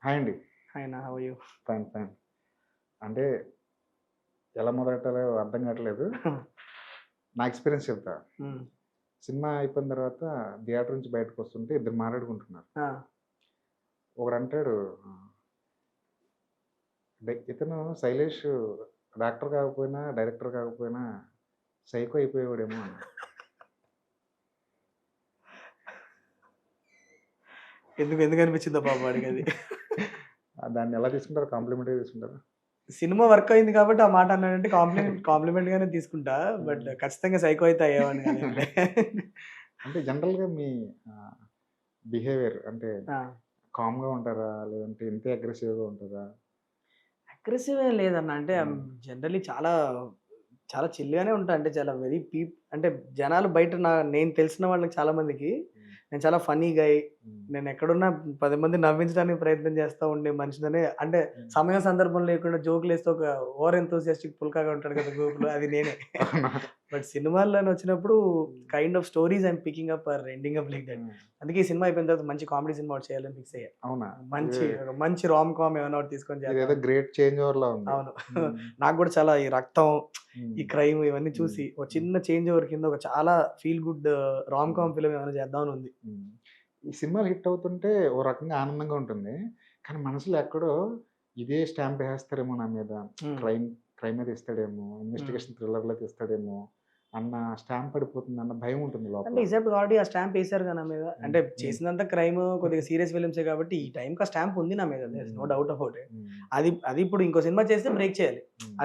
Hi అండి. ఆయన how you? Fine. Fine. అంటే ఎలా మొదలెట్టాలో అర్థం కావట్లేదు. నా ఎక్స్‌పీరియన్స్ చెప్తా. హ్మ్. సినిమా అయిపోయిన తర్వాత థియేటర్ నుంచి బయటకొస్తుంటే ఇద్దరు మాట్లాడుకుంటున్నారు. ఆ! ఒకడంటాడు ఇతను 'శైలేష్' యాక్టర్ కాకపోయినా, డైరెక్టర్ కాకపోయినా సైకో అయిపోయేవాడేమో అన్నాడు. ఎందుకు అనిపించిందో పాపం వాడికది. దాన్ని ఎలా తీసుకుంటారు? కాంప్లిమెంటరీగా తీసుకుంటారా? సినిమా వర్క్ అయింది కాబట్టి ఆ మాట అన్నాడంటే కాంప్లిమెంట్ గానే తీసుకుంటా. బట్ ఖచ్చితంగా సైకో అయితే అయ్యేవాడిని కాదులే. అంటే జనరల్‌గా మీ బిహేవియర్ అంటే ఆ! కామ్‌గా ఉంటారా? లేదంటే ఇంతే అగ్రెసివ్‌గా ఉంటారా? అగ్రెసివ్ ఏం లేదన్న. అంటే హ్మ్. జనరల్లీ చాలా చాలా చిల్‌గానే ఉంటా. అంటే చాలా వెరీ అంటే జనాలు బయట నేను తెలిసిన వాళ్ళకి చాలా మందికి హ్మ్. నేను చాలా ఫన్నీ గై. హ్మ్. నేనెక్కడున్నా 10 మందిని నవ్వించడానికి ప్రయత్నం చేస్తా ఉండే మనిషిననే అంటే హ్మ్. సమయం, సందర్భం లేకుండా జోకులేస్తే ఒక ఓవర్ ఎంతూసియాస్టిక్ పుల్కాగా ఉంటాడు కదా గ్రూప్‌లో అది నేనే. అవునా? బట్ సినిమాల్లోనొచ్చినప్పుడు kind of stories I'm picking up or ending up like that. Hmm. అందుకే ఈ సినిమా అయిపోయిన తర్వాత మంచి కామెడీ సినిమా ఒకటి చేయాలని ఫిక్స్ అయ్యా. అవునా? మంచి ఇది ఒక మంచి రామ్ కామ్ ఏమన్నా ఒకటి తీసుకొని ఇదేదో చేద్దామని. గ్రేట్ చేంజ్ ఓవర్‌లా ఉంది. అవును. హ్మ్. నాకు గూడా చాలా ఈ రక్తం, హ్మ్. ఈ క్రైమ్ ఇవన్నీ హ్మ్. చూసి ఒక హ్మ్. చిన్న చేంజ్ ఓవర్ కింద ఒక చాలా ఫీల్ గుడ్ రామ్ హ్మ్. కామ్ ఫిల్మ్ ఏమైనా చేద్దామని ఉంది. హ్మ్. ఈ సినిమాలు హిట్ అవుతుంటే ఓ రకంగా ఆనందంగా ఉంటుంది. కానీ మనసులో ఎక్కడో ఇదే స్టాంప్ ఏసేస్తారేమో నా మీద. హ్మ్. క్రైమ్ క్రైమే తీస్తాడేమో, హ్మ్. ఇన్వెస్టిగేషన్ థ్రిల్లర్‌లా తీస్తాడేమో అన్న స్టాంప్ పడిపోతుందన్న భయం ఉంటుంది అంటే లోపల. ఇజాబెట్ ఆల్రెడీ ఆ స్టాంప్ ఏసారుగా నా మీద. హ్మ్. అంటే హ్మ్. చేసిందంతా క్రైమ్ కొద్దిగా సీరియస్ ఫిల్మ్సే కాబట్టి ఈ టైంకి ఆ స్టాంప్ ఉంది నా మీద. దేర్ ఇస్ నో హ్మ్. Doubt about it. హ్మ్. అది అది ఇప్పుడు ఇంకో సినిమా చేస్తే బ్రేక్ చేయాలి. హ్మ్.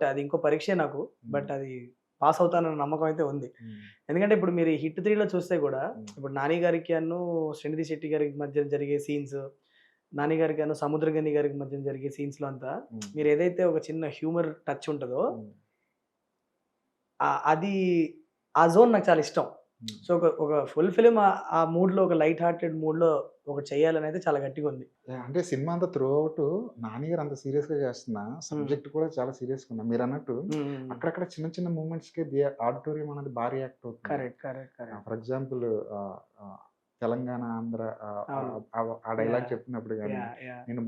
అది ఇంకో పరీక్షే నాకు. హ్మ్. బట్ అది పాస్ అవుతానన్న నమ్మకం అయితే ఉంది. హ్మ్. ఎందుకంటే ఇప్పుడు మీరు 'హిట్ 3లో చూస్తే గూడా హ్మ్. ఇప్పుడు 'నాని' గారికి శ్రీనిధి శెట్టి గారికి మధ్య జరిగే సీన్స్, 'నాని' గారికి సముద్రగని గారికి మధ్య జరిగే సీన్స్‌లో అంతా హ్మ్. మీరు ఏదైతే ఒక చిన్న హ్యూమర్ టచ్ ఉంటదో హ్మ్. అది ఆ జోన్ నాకు చాలా ఇష్టం. హ్మ్. సో, ఒక ఫుల్ ఫిల్మ్ ఆ మూడ్‌లో ఒక లైట్ హార్టెడ్ మూడ్‌లో ఒకటి చేయాలనైతే చాలా గట్టిగుంది. అంటే సినిమా అంతా త్రూ ఔట్ 'నాని' గారు అంత సీరియస్‌గా చేస్తున్నా, హ్మ్. సబ్జెక్ట్ కూడా చాలా సీరియస్‌గా ఉంది. మీరన్నట్టు హ్మ్. హ్మ్. హ్మ్. అక్కడక్కడ చిన్న చిన్న మూవ్‌మెంట్స్‌కి ఆడిటోరియం అనేది భారీ యాక్ట్ అవుతుంది. Correct. Correct. Correct. For example ఆహ్, తెలంగాణ, ఆంధ్ర అవును. ఆ డైలాగ్ యాహ్! చెప్పినప్పుడు గాని, యాహ్! నేను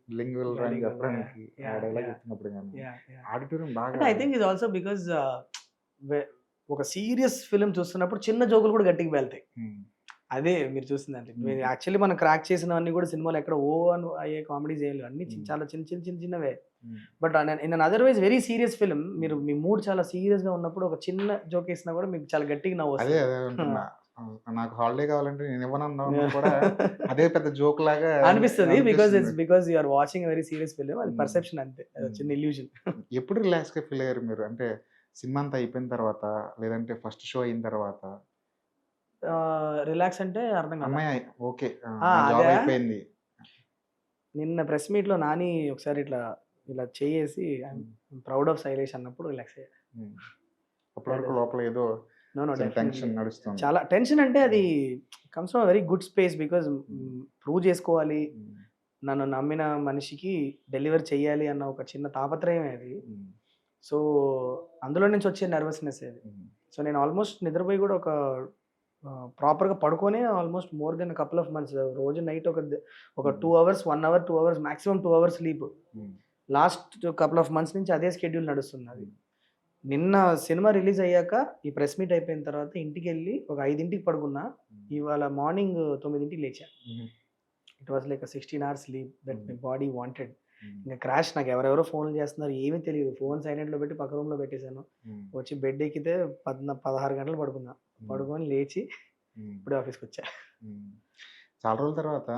లింగ్వల్ రా అని బైలింగ్వల్. చెప్పడానికి ఆ యాహ్! Dialogue yeah! చెప్పినప్పుడు గాని, యాహ్! ఆడిటోరియం అంటే బాగా ఐ థింక్ ఇది ఆల్సో బికాజ్ వె ఒక సీరియస్ ఫిల్మ్ చూస్తున్నప్పుడు చిన్న జోకులు కూడా గట్టిగా పేలుతాయి. హ్మ్. అదే మీరు చూసిందంటే. హ్మ్. మీరు యాక్చువల్లీ మనం క్రాక్ చేసినవన్నీ కూడా సినిమాలో ఎక్కడ ఓ అని అయ్యే కామెడీస్ ఏం లేవు. అన్నీ హ్మ్. చాలా చిన్నవే. Hmm. But in an otherwise very serious film మీ హ్మ్. మూడ్ చాలా సీరియస్‌గా ఉన్నప్పుడు ఒక చిన్న జోక్ ఏసినా కూడా మీకు చాలా గట్టిగా నవ్వొస్తది. అదే అంటున్నా. నాకు హాలిడే కావాలంటే నేను ఇవ్వనన్నప్పుడు కూడా ఆ! అదే పెద్ద జోక్‌లాగా అనిపిస్తది. అనిపిస్తుంది. Because you are watching a very serious film. అది హ్మ్. పర్సెప్షన్ అంతే. అదో హ్మ్. చిన్న ఇల్యూషన్. ఎప్పుడు రిలాక్స్‌గా ఫీల్ అయ్యారు మీరు? అంటే సినిమా అంతా అయిపోయిన తర్వాత, లేదంటే ఫస్ట్ షో అయిన తర్వాత, రిలాక్స్ అంటే అర్థం కాలా. అమ్మాయి ఓకే. ఆ! నా జాబ్ అదా? అయిపోయింది. నిన్న ప్రెస్ మీట్‌లో నాని ఒకసారి ఇలా చెయ్యేసి ఐయామ్ హ్మ్. ప్రౌడ్ ఆఫ్ శైలేష్ అన్నప్పుడు రిలాక్స్ అయ్యా. హ్మ్. అప్పటి దట్ వరకు ఈస్ లోపల ఏదో నో చిన్న డెఫినైట్‌లీ. టెన్షన్ నడుస్తుంది. చాలా టెన్షన్ అంటే అది హ్మ్. Comes from a very good space because హ్మ్. ప్రూవ్ చేసుకోవాలి. హ్మ్. నన్ను నమ్మిన మనిషికి డెలివర్ చేయాలి అన్న ఒక చిన్న తాపత్రయమే అది. హ్మ్. సో, అందులో నుంచి వచ్చే నెర్వస్‌నెస్ అది. హ్మ్. సో, నేను ఆల్‌మోస్ట్ నిద్రపోయి కూడా ప్రాపర్‌గా పడుకొనే almost more than couple of months రోజు నైట్ ఒక hmm. 2 hours, 1 hour, 2 hours maximum 2 hours sleep. Hmm. Last couple of months నుంచి అదే షెడ్యూల్ నడుస్తున్నది. హ్మ్. నిన్న సినిమా రిలీజ్ అయ్యాక ఈ ప్రెస్ మీట్ అయిపోయిన తర్వాత ఇంటికెళ్ళి ఒక 5కి పడుకున్నా. హ్మ్. ఇవాళ మార్నింగ్ 9కి లేచా. హుహు. It was like 16 hours sleep that హ్మ్. My body wanted. హ్మ్. ఇంక క్రాష్ నాకు ఎవరెవరో ఫోన్‌లు చేస్తున్నారు. ఏమీ తెలీదు. ఫోన్ సైలెంట్‌లో పెట్టి పక్క రూమ్‌లో పెట్టేసాను. హ్మ్. వచ్చి బెడ్ ఎక్కితే 16 గంటలు పడుకున్నా. హ్మ్. పడుకొని లేచి హ్మ్. ఇప్పుడే ఆఫీస్‌కొచ్చా. హ్మ్. చాలా రోజుల తర్వాత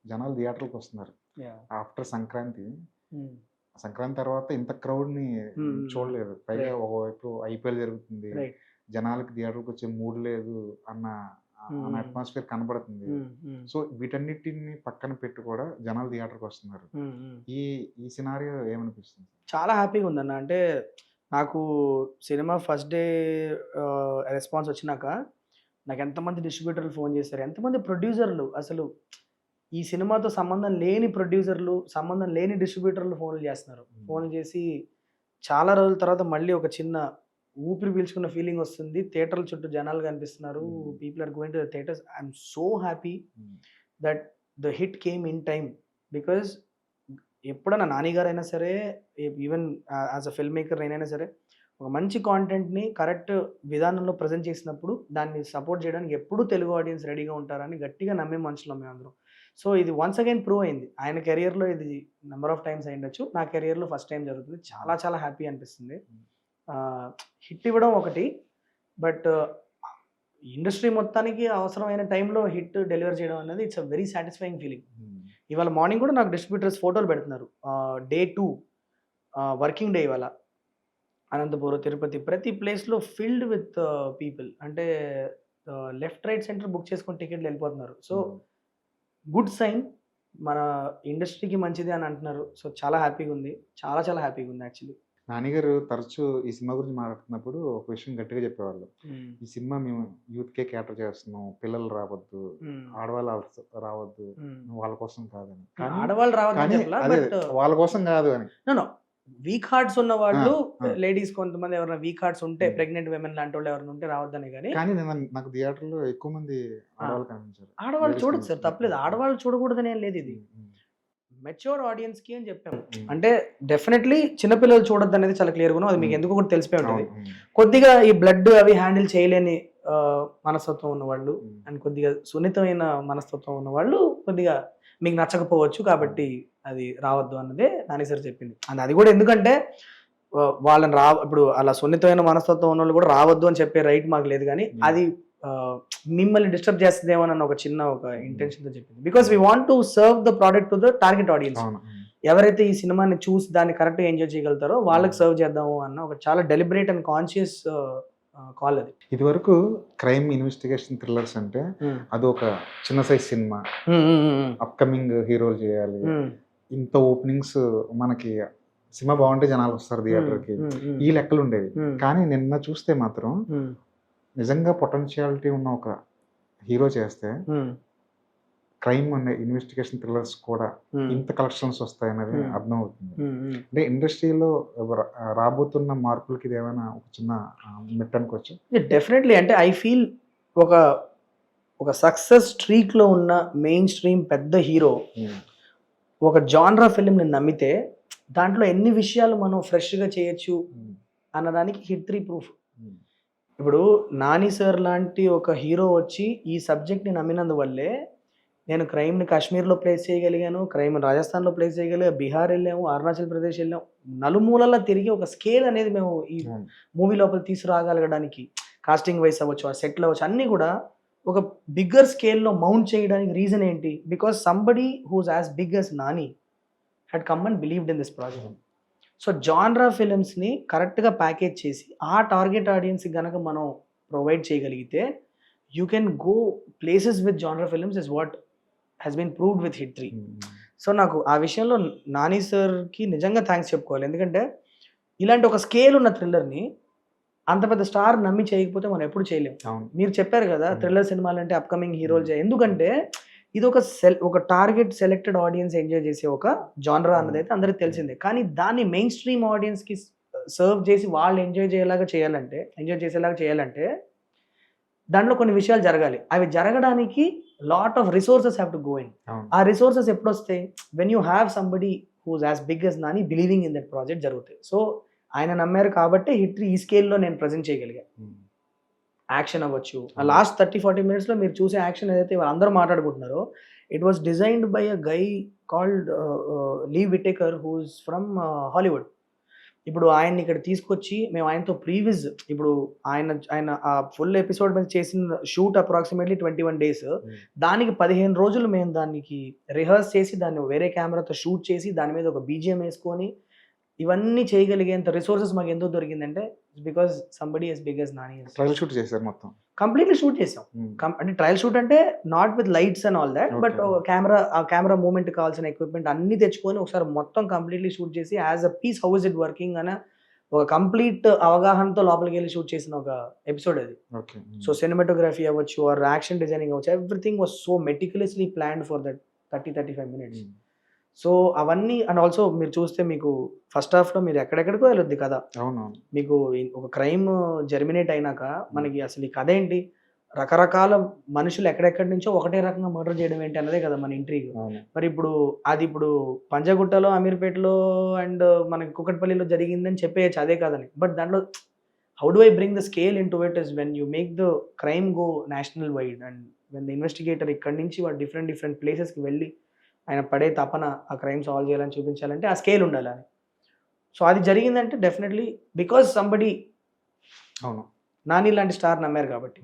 జనాలు థియేటర్‌లకొస్తున్నారు. యాహ్! ఆఫ్టర్ సంక్రాంతి. హ్మ్. సంక్రాంతి తర్వాత ఇంత క్రౌడ్‌ని హ్మ్. హ్మ్. హ్మ్. చూడలేదు. పైగా రైట్. ఒకవైపు ఐపీఎల్ జరుగుతుంది. రైట్. జనాలకి థియేటర్‌కొచ్చే మూడ్ లేదు అన్న హ్మ్. అన్న హ్మ్. అట్మాస్ఫియర్ కనబడుతుంది. హ్మ్. హ్మ్. సో, వీటన్నిటిని పక్కన పెట్టి కూడా జనాలు థియేటర్‌కొస్తున్నారు. హ్మ్. హ్మ్. ఈ ఈ సినారియో ఏమనిపిస్తుంది? చాలా హ్యాపీగుందన్న. అంటే నాకు సినిమా ఫస్ట్ డే రెస్పాన్స్ వచ్చినాక నాకెంతమంది డిస్ట్రిబ్యూటర్లు ఫోను చేశారు. ఎంతమంది ప్రొడ్యూసర్లు అసలు ఈ సినిమాతో సంబంధం లేని ప్రొడ్యూసర్లు, సంబంధం లేని డిస్ట్రిబ్యూటర్లు ఫోన్లు చేస్తున్నారు. హ్మ్. ఫోన్లు చేసి చాలా రోజుల తర్వాత మళ్ళీ ఒక చిన్న ఊపిరి పీల్చుకున్న ఫీలింగొస్తుంది. థియేటర్ల చుట్టూ జనాలు కనిపిస్తున్నారు. Hmm. People are going to the theatres. I am so happy hmm. That the hit came in time. Because ఎప్పుడన్నా నాని గారైనా సరే, even as a film maker నేనైనా సరే, ఒక మంచి కాంటెంట్ని కరెక్ట్ విధానంలో ప్రజెంట్ చేసినప్పుడు దాన్ని సపోర్ట్ చేయడానికి ఎప్పుడూ తెలుగు ఆడియన్స్ రెడీగా ఉంటారని గట్టిగా నమ్మే మనుషులం మేమందరం. సో ఇది వన్స్ అగైన్ ప్రూవ్ అయింది. ఆయన కెరియర్లో ఇది నెంబర్ ఆఫ్ టైమ్స్ అయ్యుండొచ్చు. నా కెరియర్లో ఫస్ట్ టైం జరుగుతుంది. చాలా చాలా హ్యాపీ అనిపిస్తుంది. హిట్ ఇవ్వడం ఒకటి, బట్ ఇండస్ట్రీ మొత్తానికి అవసరమైన టైంలో హిట్ డెలివర్ చేయడం అనేది it's a very satisfying feeling. ఇవాళ మార్నింగ్ కూడా నాకు డిస్ట్రిబ్యూటర్స్ ఫోటోలు పెడుతున్నారు. డే 2 వర్కింగ్ డే ఇవాళ. అనంతపురం, తిరుపతి ప్రతి ప్లేస్లో ఫిల్డ్ విత్ పీపుల్. అంటే లెఫ్ట్ రైట్ సెంటర్ బుక్ చేసుకొని టికెట్లు వెళ్ళిపోతున్నారు. సో గుడ్ సైన్, మన ఇండస్ట్రీకి మంచిది అని అంటున్నారు. సో చాలా హ్యాపీగా ఉంది, చాలా చాలా హ్యాపీగా ఉంది యాక్చువల్లీ. నానిగారు తరచూ ఈ సినిమా గురించి మాట్లాడుతున్నప్పుడు ఒక విషయం గట్టిగా చెప్పేవాళ్ళు. ఈ సినిమా మేము యూత్కే క్యాటర్ చేస్తున్నాం, పిల్లలు రావద్దు, ఆడవాళ్ళు రావద్దు, వాళ్ళ కోసం కాదని. ఆడవాళ్ళు రావద్దు, వాళ్ళ కోసం కాదు అని. వీక్ హార్ట్స్ ఉన్న వాళ్ళు, లేడీస్ కొంతమంది ఎవరైనా వీక్ హార్ట్స్ ఉంటే, ప్రెగ్నెంట్ విమెన్ లాంటి వాళ్ళు ఎవరైనా ఉంటే రావద్దని. కానీ నాకు థియేటర్లో ఎక్కువ మంది ఆడవాళ్ళు కనిపించారు. ఆడవాళ్ళు చూడదు సార్, తప్పలేదు. ఆడవాళ్ళు చూడకూడదని ఏం లేదు. ఇది మెచ్యూర్ ఆడియన్స్ కి అని చెప్పాము. అంటే డెఫినెట్లీ చిన్నపిల్లలు చూడొద్దు అనేది చాలా క్లియర్గా ఉంది. అది మీకు ఎందుకు కూడా తెలిసిపోయి ఉంటుంది. కొద్దిగా ఈ బ్లడ్ అవి హ్యాండిల్ చేయలేని మనస్తత్వం ఉన్నవాళ్ళు అండ్ కొద్దిగా సున్నితమైన మనస్తత్వం ఉన్నవాళ్ళు కొద్దిగా మీకు నచ్చకపోవచ్చు, కాబట్టి అది రావద్దు అన్నదే నాని సార్ చెప్పింది. అండ్ అది కూడా ఎందుకంటే వాళ్ళని ఇప్పుడు అలా సున్నితమైన మనస్తత్వం ఉన్న వాళ్ళు కూడా రావద్దు అని చెప్పే రైట్ మాకు లేదు. కానీ అది మిమ్మల్ని డిస్టర్బ్ చేస్తుందేమో అన్న ఒక చిన్న ఇంటెన్షన్తో చెప్పింది. Because we want to serve the product to the target audience. ఎవరైతే ఈ సినిమాని చూసి దాన్ని కరెక్ట్గా ఎంజాయ్ చేయగలుగుతారో వాళ్ళకి సర్వ్ చేద్దాము అన్న ఒక చాలా డెలిబరేట్ అండ్ కాన్షియస్ కాల్ అది. ఇది వరకు క్రైమ్ ఇన్వెస్టిగేషన్ థ్రిల్లర్స్ అంటే అది ఒక చిన్న సైజ్ సినిమా, అప్కమింగ్ హీరోలు చేయాలి, ఇంత ఓపెనింగ్స్, మనకి సినిమా బాగుంటే జనాలు వస్తారు థియేటర్కి, ఈ లెక్కలు ఉండేవి. కానీ నిన్న చూస్తే మాత్రం నిజంగా పొటెన్షియాలిటీ ఉన్న ఒక హీరో చేస్తే క్రైమ్ అనే ఇన్వెస్టిగేషన్ థ్రిల్లర్స్ కూడా ఇంత కలెక్షన్స్ వస్తాయనేది అర్థం అవుతుంది. అంటే ఇండస్ట్రీలో రాబోతున్న మార్పులకి ఇది ఏమైనా ఒక చిన్న మెట్ అనుకోవచ్చు. డెఫినెట్లీ. అంటే ఐ ఫీల్ ఒక సక్సెస్ స్ట్రీక్ లో ఉన్న మెయిన్ స్ట్రీమ్ పెద్ద హీరో ఒక జాన్రా ఫిలిం ని నమ్మితే దాంట్లో ఎన్ని విషయాలు మనం ఫ్రెష్ గా చేయొచ్చు అన్నదానికి హిట్ 3 ప్రూఫ్. ఇప్పుడు నాని సార్ లాంటి ఒక హీరో వచ్చి ఈ సబ్జెక్ట్ని నమ్మినందువల్లే నేను క్రైమ్ని కాశ్మీర్లో ప్లేస్ చేయగలిగాను, క్రైమ్ రాజస్థాన్లో ప్లేస్ చేయగలిగా, బీహార్ వెళ్ళాము, అరుణాచల్ ప్రదేశ్ వెళ్ళాము, నలుమూలలా తిరిగి ఒక స్కేల్ అనేది మేము ఈ మూవీ లోపల తీసుకురాగలగడానికి కాస్టింగ్ వైస్ అవ్వచ్చు, ఆ సెట్లు అవ్వచ్చు, అన్నీ కూడా ఒక బిగ్గర్ స్కేల్లో మౌంట్ చేయడానికి రీజన్ ఏంటి? Because somebody who's as big as Nani had come and believed in this project. So genre ఫిలిమ్స్ని కరెక్ట్గా ప్యాకేజ్ చేసి ఆ టార్గెట్ ఆడియన్స్కి కనుక మనం ప్రొవైడ్ చేయగలిగితే you can go places with genre films is what has been proved with hit 3. So నాకు ఆ విషయంలో నాని సార్కి నిజంగా థ్యాంక్స్ చెప్పుకోవాలి. ఎందుకంటే ఇలాంటి ఒక స్కేల్ ఉన్న థ్రిల్లర్ని అంత పెద్ద స్టార్ నమ్మి చేయకపోతే మనం ఎప్పుడు చేయలేము. మీరు చెప్పారు కదా థ్రిల్లర్ సినిమాలు అంటే అప్కమింగ్ హీరోలు ఎందుకంటే ఇది ఒక టార్గెట్ సెలెక్టెడ్ ఆడియన్స్ ఎంజాయ్ చేసే ఒక జానరా అన్నది అయితే అందరికి తెలిసిందే. కానీ దాన్ని మెయిన్ స్ట్రీమ్ ఆడియన్స్కి సర్వ్ చేసి వాళ్ళు ఎంజాయ్ చేసేలాగా చేయాలంటే దాంట్లో కొన్ని విషయాలు జరగాలి. అవి జరగడానికి lot of resources have to go in. ఆ రిసోర్సెస్ ఎప్పుడు వస్తాయి? When you have somebody who's as big as Nani believing in that project జరుగుతాయి. సో ఆయన నమ్మారు కాబట్టి హిట్ ఈ స్కేల్లో నేను ప్రజెంట్ చేయగలిగాను. యాక్షన్ అవ్వచ్చు, ఆ లాస్ట్ 30-40 minutesలో మీరు చూసే యాక్షన్ ఏదైతే అందరూ మాట్లాడుకుంటున్నారో it was designed by a guy called Lee Whitaker who's from Hollywood. ఇప్పుడు ఆయన్ని ఇక్కడ తీసుకొచ్చి మేము ఆయనతో ప్రీవిజ్ ఇప్పుడు ఆయన ఆ ఫుల్ ఎపిసోడ్ మీద చేసిన షూట్ అప్రాక్సిమేట్లీ 21 days, దానికి 15 రోజులు మేము దానికి రిహర్స్ చేసి దాన్ని వేరే కెమెరాతో షూట్ చేసి దాని మీద ఒక బీజిఎం వేసుకొని ఇవన్నీ చేయగలిగేంత రిసోర్సెస్ మాకు ఎందుకు దొరికిందంటే because somebody as big as Nani. Trial shoot చేశారు, మొత్తం కంప్లీట్లీ షూట్ చేసాం. అంటే ట్రయల్ షూట్ అంటే not with lights and all that, but ఆ కెమెరా మూమెంట్ కావాల్సిన ఎక్విప్మెంట్ అన్ని తెచ్చుకొని ఒకసారి మొత్తం కంప్లీట్లీ షూట్ చేసి as a piece how is it working అనే ఒక కంప్లీట్ అవగాహనతో లోపలికి వెళ్ళి షూట్ చేసిన ఒక ఎపిసోడ్ అది. సో సినిమాటోగ్రఫీ అవ్వచ్చు ఆర్ యాక్షన్ డిజైనింగ్ అవ్వచ్చు, everything was so meticulously planned for that 30-35 minutes. So అవన్నీ అండ్ ఆల్సో మీరు చూస్తే మీకు ఫస్ట్ హాఫ్లో మీరు ఎక్కడెక్కడికో వెళ్ళొద్ది కదా. మీకు ఒక క్రైమ్ జర్మినేట్ అయినాక మనకి అసలు ఈ కథ ఏంటి, రకరకాల మనుషులు ఎక్కడెక్కడి నుంచో ఒకటే రకంగా మర్డర్ చేయడం ఏంటి అన్నదే కదా మన ఇంట్రీగ్. అవును. మరి ఇప్పుడు పంజాగుట్టలో, అమీర్పేటలో అండ్ మనకి కుకట్పల్లిలో జరిగిందని చెప్పేయచ్చు అదే కాదని. బట్ దాంట్లో how do I bring the scale in to it is when you make the crime go national wide and when the investigator ఇక్కడి నుంచి వాడు డిఫరెంట్ ప్లేసెస్కి వెళ్ళి ఆయన పడే తపన ఆ క్రైమ్ సాల్వ్ చేయాలని చూపించాలంటే ఆ స్కేల్ ఉండాలి అని. సో అది జరిగిందంటే డెఫినెట్లీ బికాజ్ సంబడి అవును. నాని లాంటి స్టార్ నమ్మారు కాబట్టి.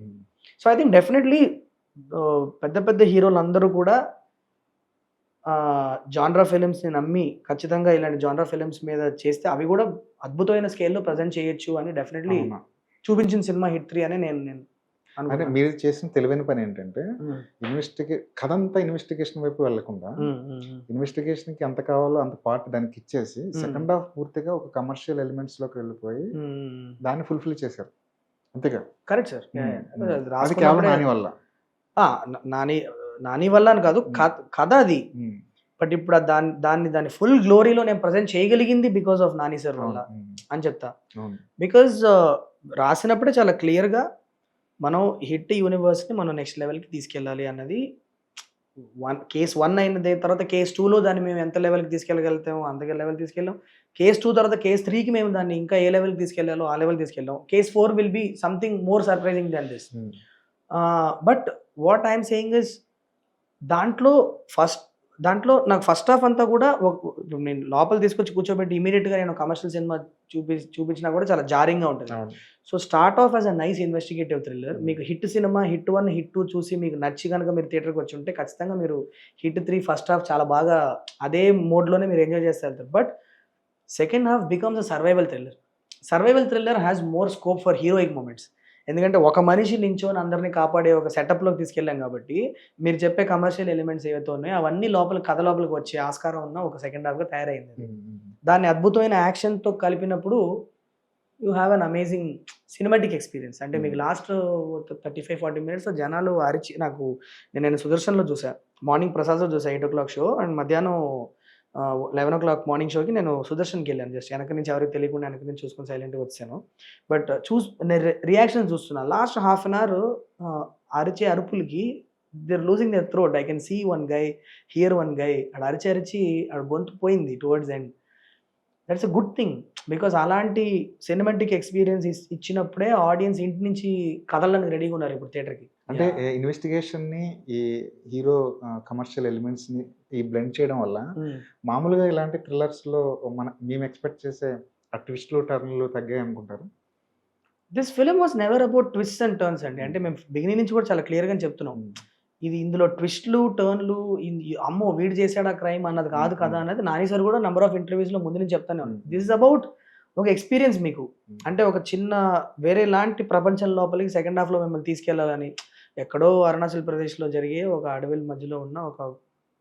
సో ఐ థింక్ డెఫినెట్లీ పెద్ద పెద్ద హీరోలు అందరూ కూడా జాన్రా ఫిలిమ్స్ని నమ్మి ఖచ్చితంగా ఇలాంటి జాన్రా ఫిలిమ్స్ మీద చేస్తే అవి కూడా అద్భుతమైన స్కేల్లో ప్రజెంట్ చేయొచ్చు అని డెఫినెట్లీ చూపించిన సినిమా హిట్ 3 అని నేను అంటే అనుకుంటున్నాను. మీరు చేసిన తెలివైన పని ఏంటంటే కథ అంతా ఇన్వెస్టిగేషన్ వైపు వెళ్లకుండా ఇన్వెస్టిగేషన్ కి ఎంత కావాలో అంత పార్ట్ దానికి ఇచ్చేసి సెకండ్ హాఫ్ పూర్తిగా ఒక కమర్షియల్ ఎలిమెంట్స్ లోకి వెళ్ళిపోయి దాన్ని ఫుల్ఫిల్ చేశారు. అంతేగా? Correct sir. అది కేవలం నాని వల్ల. నాని వల్ల అని కాదు, కథ అది. బట్ ఇప్పుడు దాన్ని ఫుల్ గ్లోరీలో నేను ప్రజెంట్ చేయగలిగింది బికాస్ ఆఫ్ నాని సార్ వల్ల అని చెప్తా. బికాజ్ రాసినప్పుడే చాలా క్లియర్గా మనం హిట్ యూనివర్స్ని మనం నెక్స్ట్ లెవెల్కి తీసుకెళ్ళాలి అన్నది కేస్ 1 అయిన తర్వాత కేస్ 2లో దాన్ని మేము ఎంత లెవెల్కి తీసుకెళ్ళగలుగుతామో అంత లెవెల్ తీసుకెళ్ళాం. కేస్ 2 తర్వాత కేస్ 3కి మేము దాన్ని ఇంకా ఏ లెవెల్కి తీసుకెళ్ళాలో ఆ లెవెల్ తీసుకెళ్ళాం. Case 4 will be something more surprising than this. But what I'm saying is దాంట్లో నాకు ఫస్ట్ హాఫ్ అంతా కూడా నేను లోపల తీసుకొచ్చి కూర్చోబెట్టి ఇమీడియట్గా నేను కమర్షియల్ సినిమా చూపించినా కూడా చాలా జారింగ్గా ఉంటుంది. So start of as a nice investigative thriller. మీకు హిట్ సినిమా హిట్ 1 హిట్ 2 చూసి మీకు నచ్చి కనుక మీరు థియేటర్కి వచ్చి ఉంటే ఖచ్చితంగా మీరు హిట్ 3 ఫస్ట్ హాఫ్ చాలా బాగా అదే మోడ్లోనే మీరు ఎంజాయ్ చేస్తే వెళ్తారు. But second half becomes a survival thriller. Survival thriller has more scope for heroic moments. ఎందుకంటే ఒక మనిషి నించోని అందరినీ కాపాడే ఒక సెటప్లోకి తీసుకెళ్ళాం కాబట్టి మీరు చెప్పే కమర్షియల్ ఎలిమెంట్స్ ఏవైతే ఉన్నాయో అవన్నీ కథ లోపలికి వచ్చే ఆస్కారం ఉన్న ఒక సెకండ్ హాఫ్గా తయారైంది. దాన్ని అద్భుతమైన యాక్షన్తో కలిపినప్పుడు you have an amazing cinematic experience. అంటే మీకు లాస్ట్ 35-40 మినిట్స్ జనాలు అరిచి నేను సుదర్శన్లో చూసాను, మార్నింగ్ ప్రసాద్లో చూసాను 8 o'clock షో, అండ్ మధ్యాహ్నం 11 o'clock మార్నింగ్ షోకి నేను సుదర్శన్కి వెళ్ళాను. జస్ట్ వెనక నుంచి ఎవరికి తెలియకుండా వెనక నుంచి చూసుకొని సైలెంట్గా వచ్చాను. బట్ నేను రియాక్షన్ చూస్తున్నా లాస్ట్ హాఫ్ అన్ అవర్ అరిచే అరుపులకి they're losing their throat. I can see one guy, hear one guy. ఆడ అరిచి ఆడ గొంతు పోయింది towards end. That's a good thing because అలాంటి సినిమాటిక్ ఎక్స్పీరియన్స్ ఇచ్చినప్పుడే ఆడియన్స్ ఇంటి నుంచి కదలడానికి రెడీగా ఉన్నారు ఇప్పుడు థియేటర్కి. అంటే ఇన్వెస్టిగేషన్ని ఈ హీరో కమర్షియల్ ఎలిమెంట్స్ని ఈ బ్లెండ్ చేయడం వల్ల మామూలుగా ఇలాంటి థ్రిల్లర్స్లో మేము ఎక్స్పెక్ట్ చేసే ఆ ట్విస్ట్లు టర్న్లు తగ్గాయి అనుకుంటారు? This film was never about twist and turns అండి. అంటే మేము బిగినింగ్ నుంచి కూడా చాలా క్లియర్గా చెప్తున్నాం, ఇందులో ట్విస్ట్లు టర్న్లు అమ్మో వీడు చేశాడా క్రైమ్ అన్నది కాదు కదా అన్నది నాని సార్ కూడా నెంబర్ ఆఫ్ ఇంటర్వ్యూస్లో ముందు నుంచి చెప్తానే ఉన్నాను. దిస్ ఇస్ అబౌట్ ఒక ఎక్స్పీరియన్స్ మీకు. అంటే ఒక చిన్న వేరే లాంటి ప్రపంచం లోపలికి సెకండ్ హాఫ్లో మిమ్మల్ని తీసుకెళ్లాలని, ఎక్కడో అరుణాచల్ ప్రదేశ్లో జరిగే ఒక అడవిల మధ్యలో ఉన్న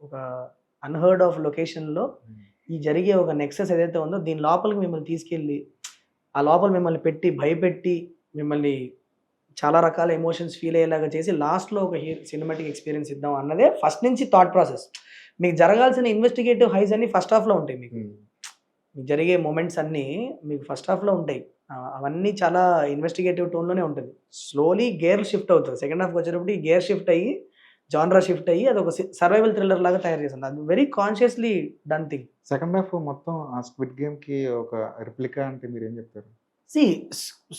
ఒక అన్హర్డ్ ఆఫ్ లొకేషన్లో ఈ జరిగే ఒక నెక్సెస్ ఏదైతే ఉందో దీని లోపలికి మిమ్మల్ని తీసుకెళ్ళి ఆ లోపల మిమ్మల్ని పెట్టి భయపెట్టి మిమ్మల్ని చాలా రకాల ఎమోషన్స్ ఫీల్ అయ్యేలాగా చేసి లాస్ట్లో ఒక సినిమాటిక్ ఎక్స్పీరియన్స్ ఇద్దాం అన్నదే ఫస్ట్ నుంచి థాట్ ప్రాసెస్. మీకు జరగాల్సిన ఇన్వెస్టిగేటివ్ హైస్ అన్ని ఫస్ట్ హాఫ్లో ఉంటాయి. మీకు జరిగే మూమెంట్స్ అన్నీ మీకు ఫస్ట్ హాఫ్లో ఉంటాయి. అవన్నీ చాలా ఇన్వెస్టిగేటివ్ టోన్లోనే ఉంటుంది. స్లోలీ గేర్ షిఫ్ట్ అవుతుంది. సెకండ్ హాఫ్కి వచ్చేటప్పుడు ఈ గేర్ షిఫ్ట్ అయ్యి జానరా షిఫ్ట్ అయ్యి అది ఒక సర్వైవల్ థ్రిల్లర్ లాగా తయారు చేస్తుంది. అది very consciously done thing. Second half మొత్తం ఆ స్క్విడ్ గేమ్కి ఒక రిప్లికా అంటే మీరు ఏం చెప్తారు?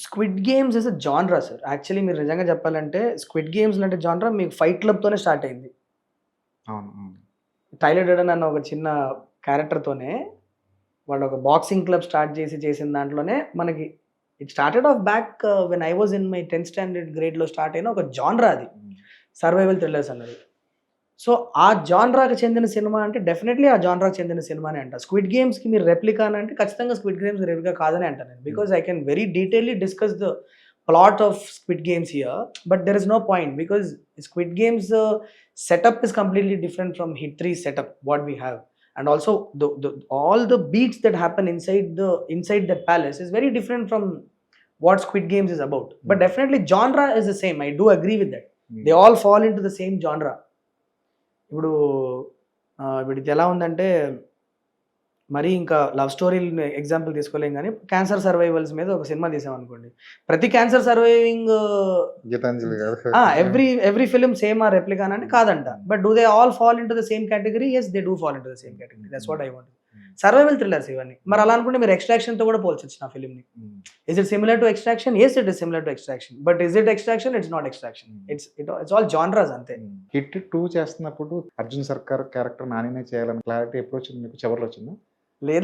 Squid games is a genre sir. Actually మీరు నిజంగా చెప్పాలంటే స్క్విడ్ గేమ్స్ అంటే జానరా మీకు ఫైట్ క్లబ్తోనే స్టార్ట్ అయింది. టైలర్ డర్డన్ అన్న ఒక చిన్న క్యారెక్టర్తోనే వాడు ఒక బాక్సింగ్ క్లబ్ స్టార్ట్ చేసిన దాంట్లోనే మనకి it started off back when I was in my 10th standard గ్రేడ్లో స్టార్ట్ అయిన ఒక జానరా అది సర్వైవల్ థ్రిల్లర్స్ అన్నది. సో ఆ జానరాకి చెందిన సినిమా అంటే డెఫినెట్లీ ఆ జానరాకి చెందిన సినిమానే అంట. స్క్విడ్ గేమ్స్కి మీరు రెప్లికా అంటే ఖచ్చితంగా స్క్విడ్ గేమ్స్ రెప్లికా కాదని అంటాను నేను. Because I can very detailly discuss the plot of Squid Games here, but there is no point because Squid Games setup is completely different from Hit 3 setup what we have, and also all the beats that happen inside that palace is very different from what Squid Games is about. But definitely genre is the same. I do agree with that. They all fall into the same genre. ఇప్పుడు ఇది ఎలా ఉందంటే మరి ఇంకా love story example తీసుకోలేం కానీ cancer survivals మీద ఒక cinema తీసాం అనుకోండి, ప్రతి క్యాన్సర్ సర్వైవింగ్ గీతాంజలి గారు ఎవ్రీ ఫిలిం సేమ్ ఆ రెప్లికా అంటే కాదంట. But do they all fall into the same category? Yes, they do fall into the same category. That's what I want. Survival thrillers ఇవన్నీ. మరి అలా అనుకుంటే మీరు extraction తో కూడా పోల్చొచ్చు నా ఫిలిం ని. Is it similar to extraction? Yes, it is similar to extraction. But is it extraction? It's not extraction. It's all genres అంతే. హిట్ 2 చేస్తున్నప్పుడు అర్జున్ సర్కార్ క్యారెక్టర్ నానినే చేయాలని క్లారిటీ ఎప్పుడు వచ్చింది మీకు? చివరిలో వచ్చిందా?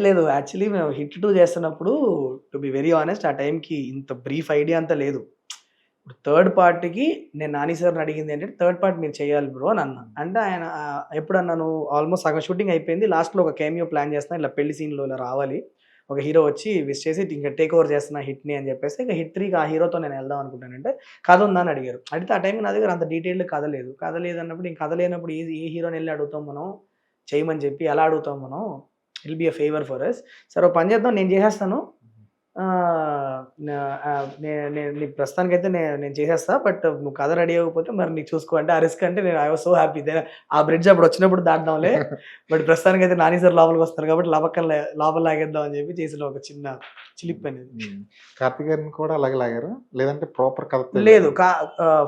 లేదు, యాక్చువల్లీ మేము హిట్ 2 చేస్తున్నప్పుడు, టు బి వెరీ ఆనెస్ట్, ఆ టైంకి ఇంత బ్రీఫ్ ఐడియా అంతా లేదు. ఇప్పుడు థర్డ్ పార్ట్కి నేను నాని సార్ని అడిగింది ఏంటంటే, థర్డ్ పార్ట్ మీరు చేయాలి బ్రో అని అన్నా. అంటే ఆయన ఎప్పుడు అన్నాను, ఆల్మోస్ట్ సగం షూటింగ్ అయిపోయింది, లాస్ట్లో ఒక కేమియో ప్లాన్ చేస్తున్నా, ఇలా పెళ్లి సీన్లో ఇలా రావాలి, ఒక హీరో వచ్చి విష్ చేసి ఇంకా టేక్ ఓవర్ చేస్తున్నా హిట్ని అని చెప్పేసి, ఇంకా హిట్ 3కి ఆ హీరోతో నేను వెళ్దాం అనుకుంటానంటే కథ ఉందా అని అడిగారు. అడిగితే ఆ టైంకి నా దగ్గర అంత డీటెయిల్డ్ కథ లేదు అన్నప్పుడు, ఇంక కథ లేనప్పుడు ఏ హీరోని వెళ్ళి అడుగుతాం మనం చేయమని చెప్పి, ఎలా అడుగుతాం మనం? It will be a favour for us. సరే పని చేద్దాం, నేను చేసేస్తాను, నీ ప్రస్తుతానికైతే నేను చేసేస్తా, బట్ నువ్వు కథ రెడీ అవ్వకపోతే మరి నీకు చూసుకో అంటే, ఆ రిస్క్ అంటే నేను ఐ వాజ్ సో హ్యాపీ. ఆ బ్రిడ్జ్ అప్పుడు వచ్చినప్పుడు దాటుదాంలే, బట్ ప్రస్తుతానికైతే నాని సార్ లోపలికి వస్తారు కాబట్టి లోపల లాగేద్దాం అని చెప్పి చేసిన ఒక చిన్న చిలిప్ అనేది. కార్తీక్ గారిని కూడా అలాగే లాగారు లేదంటే ప్రాపర్ కథ? లేదు,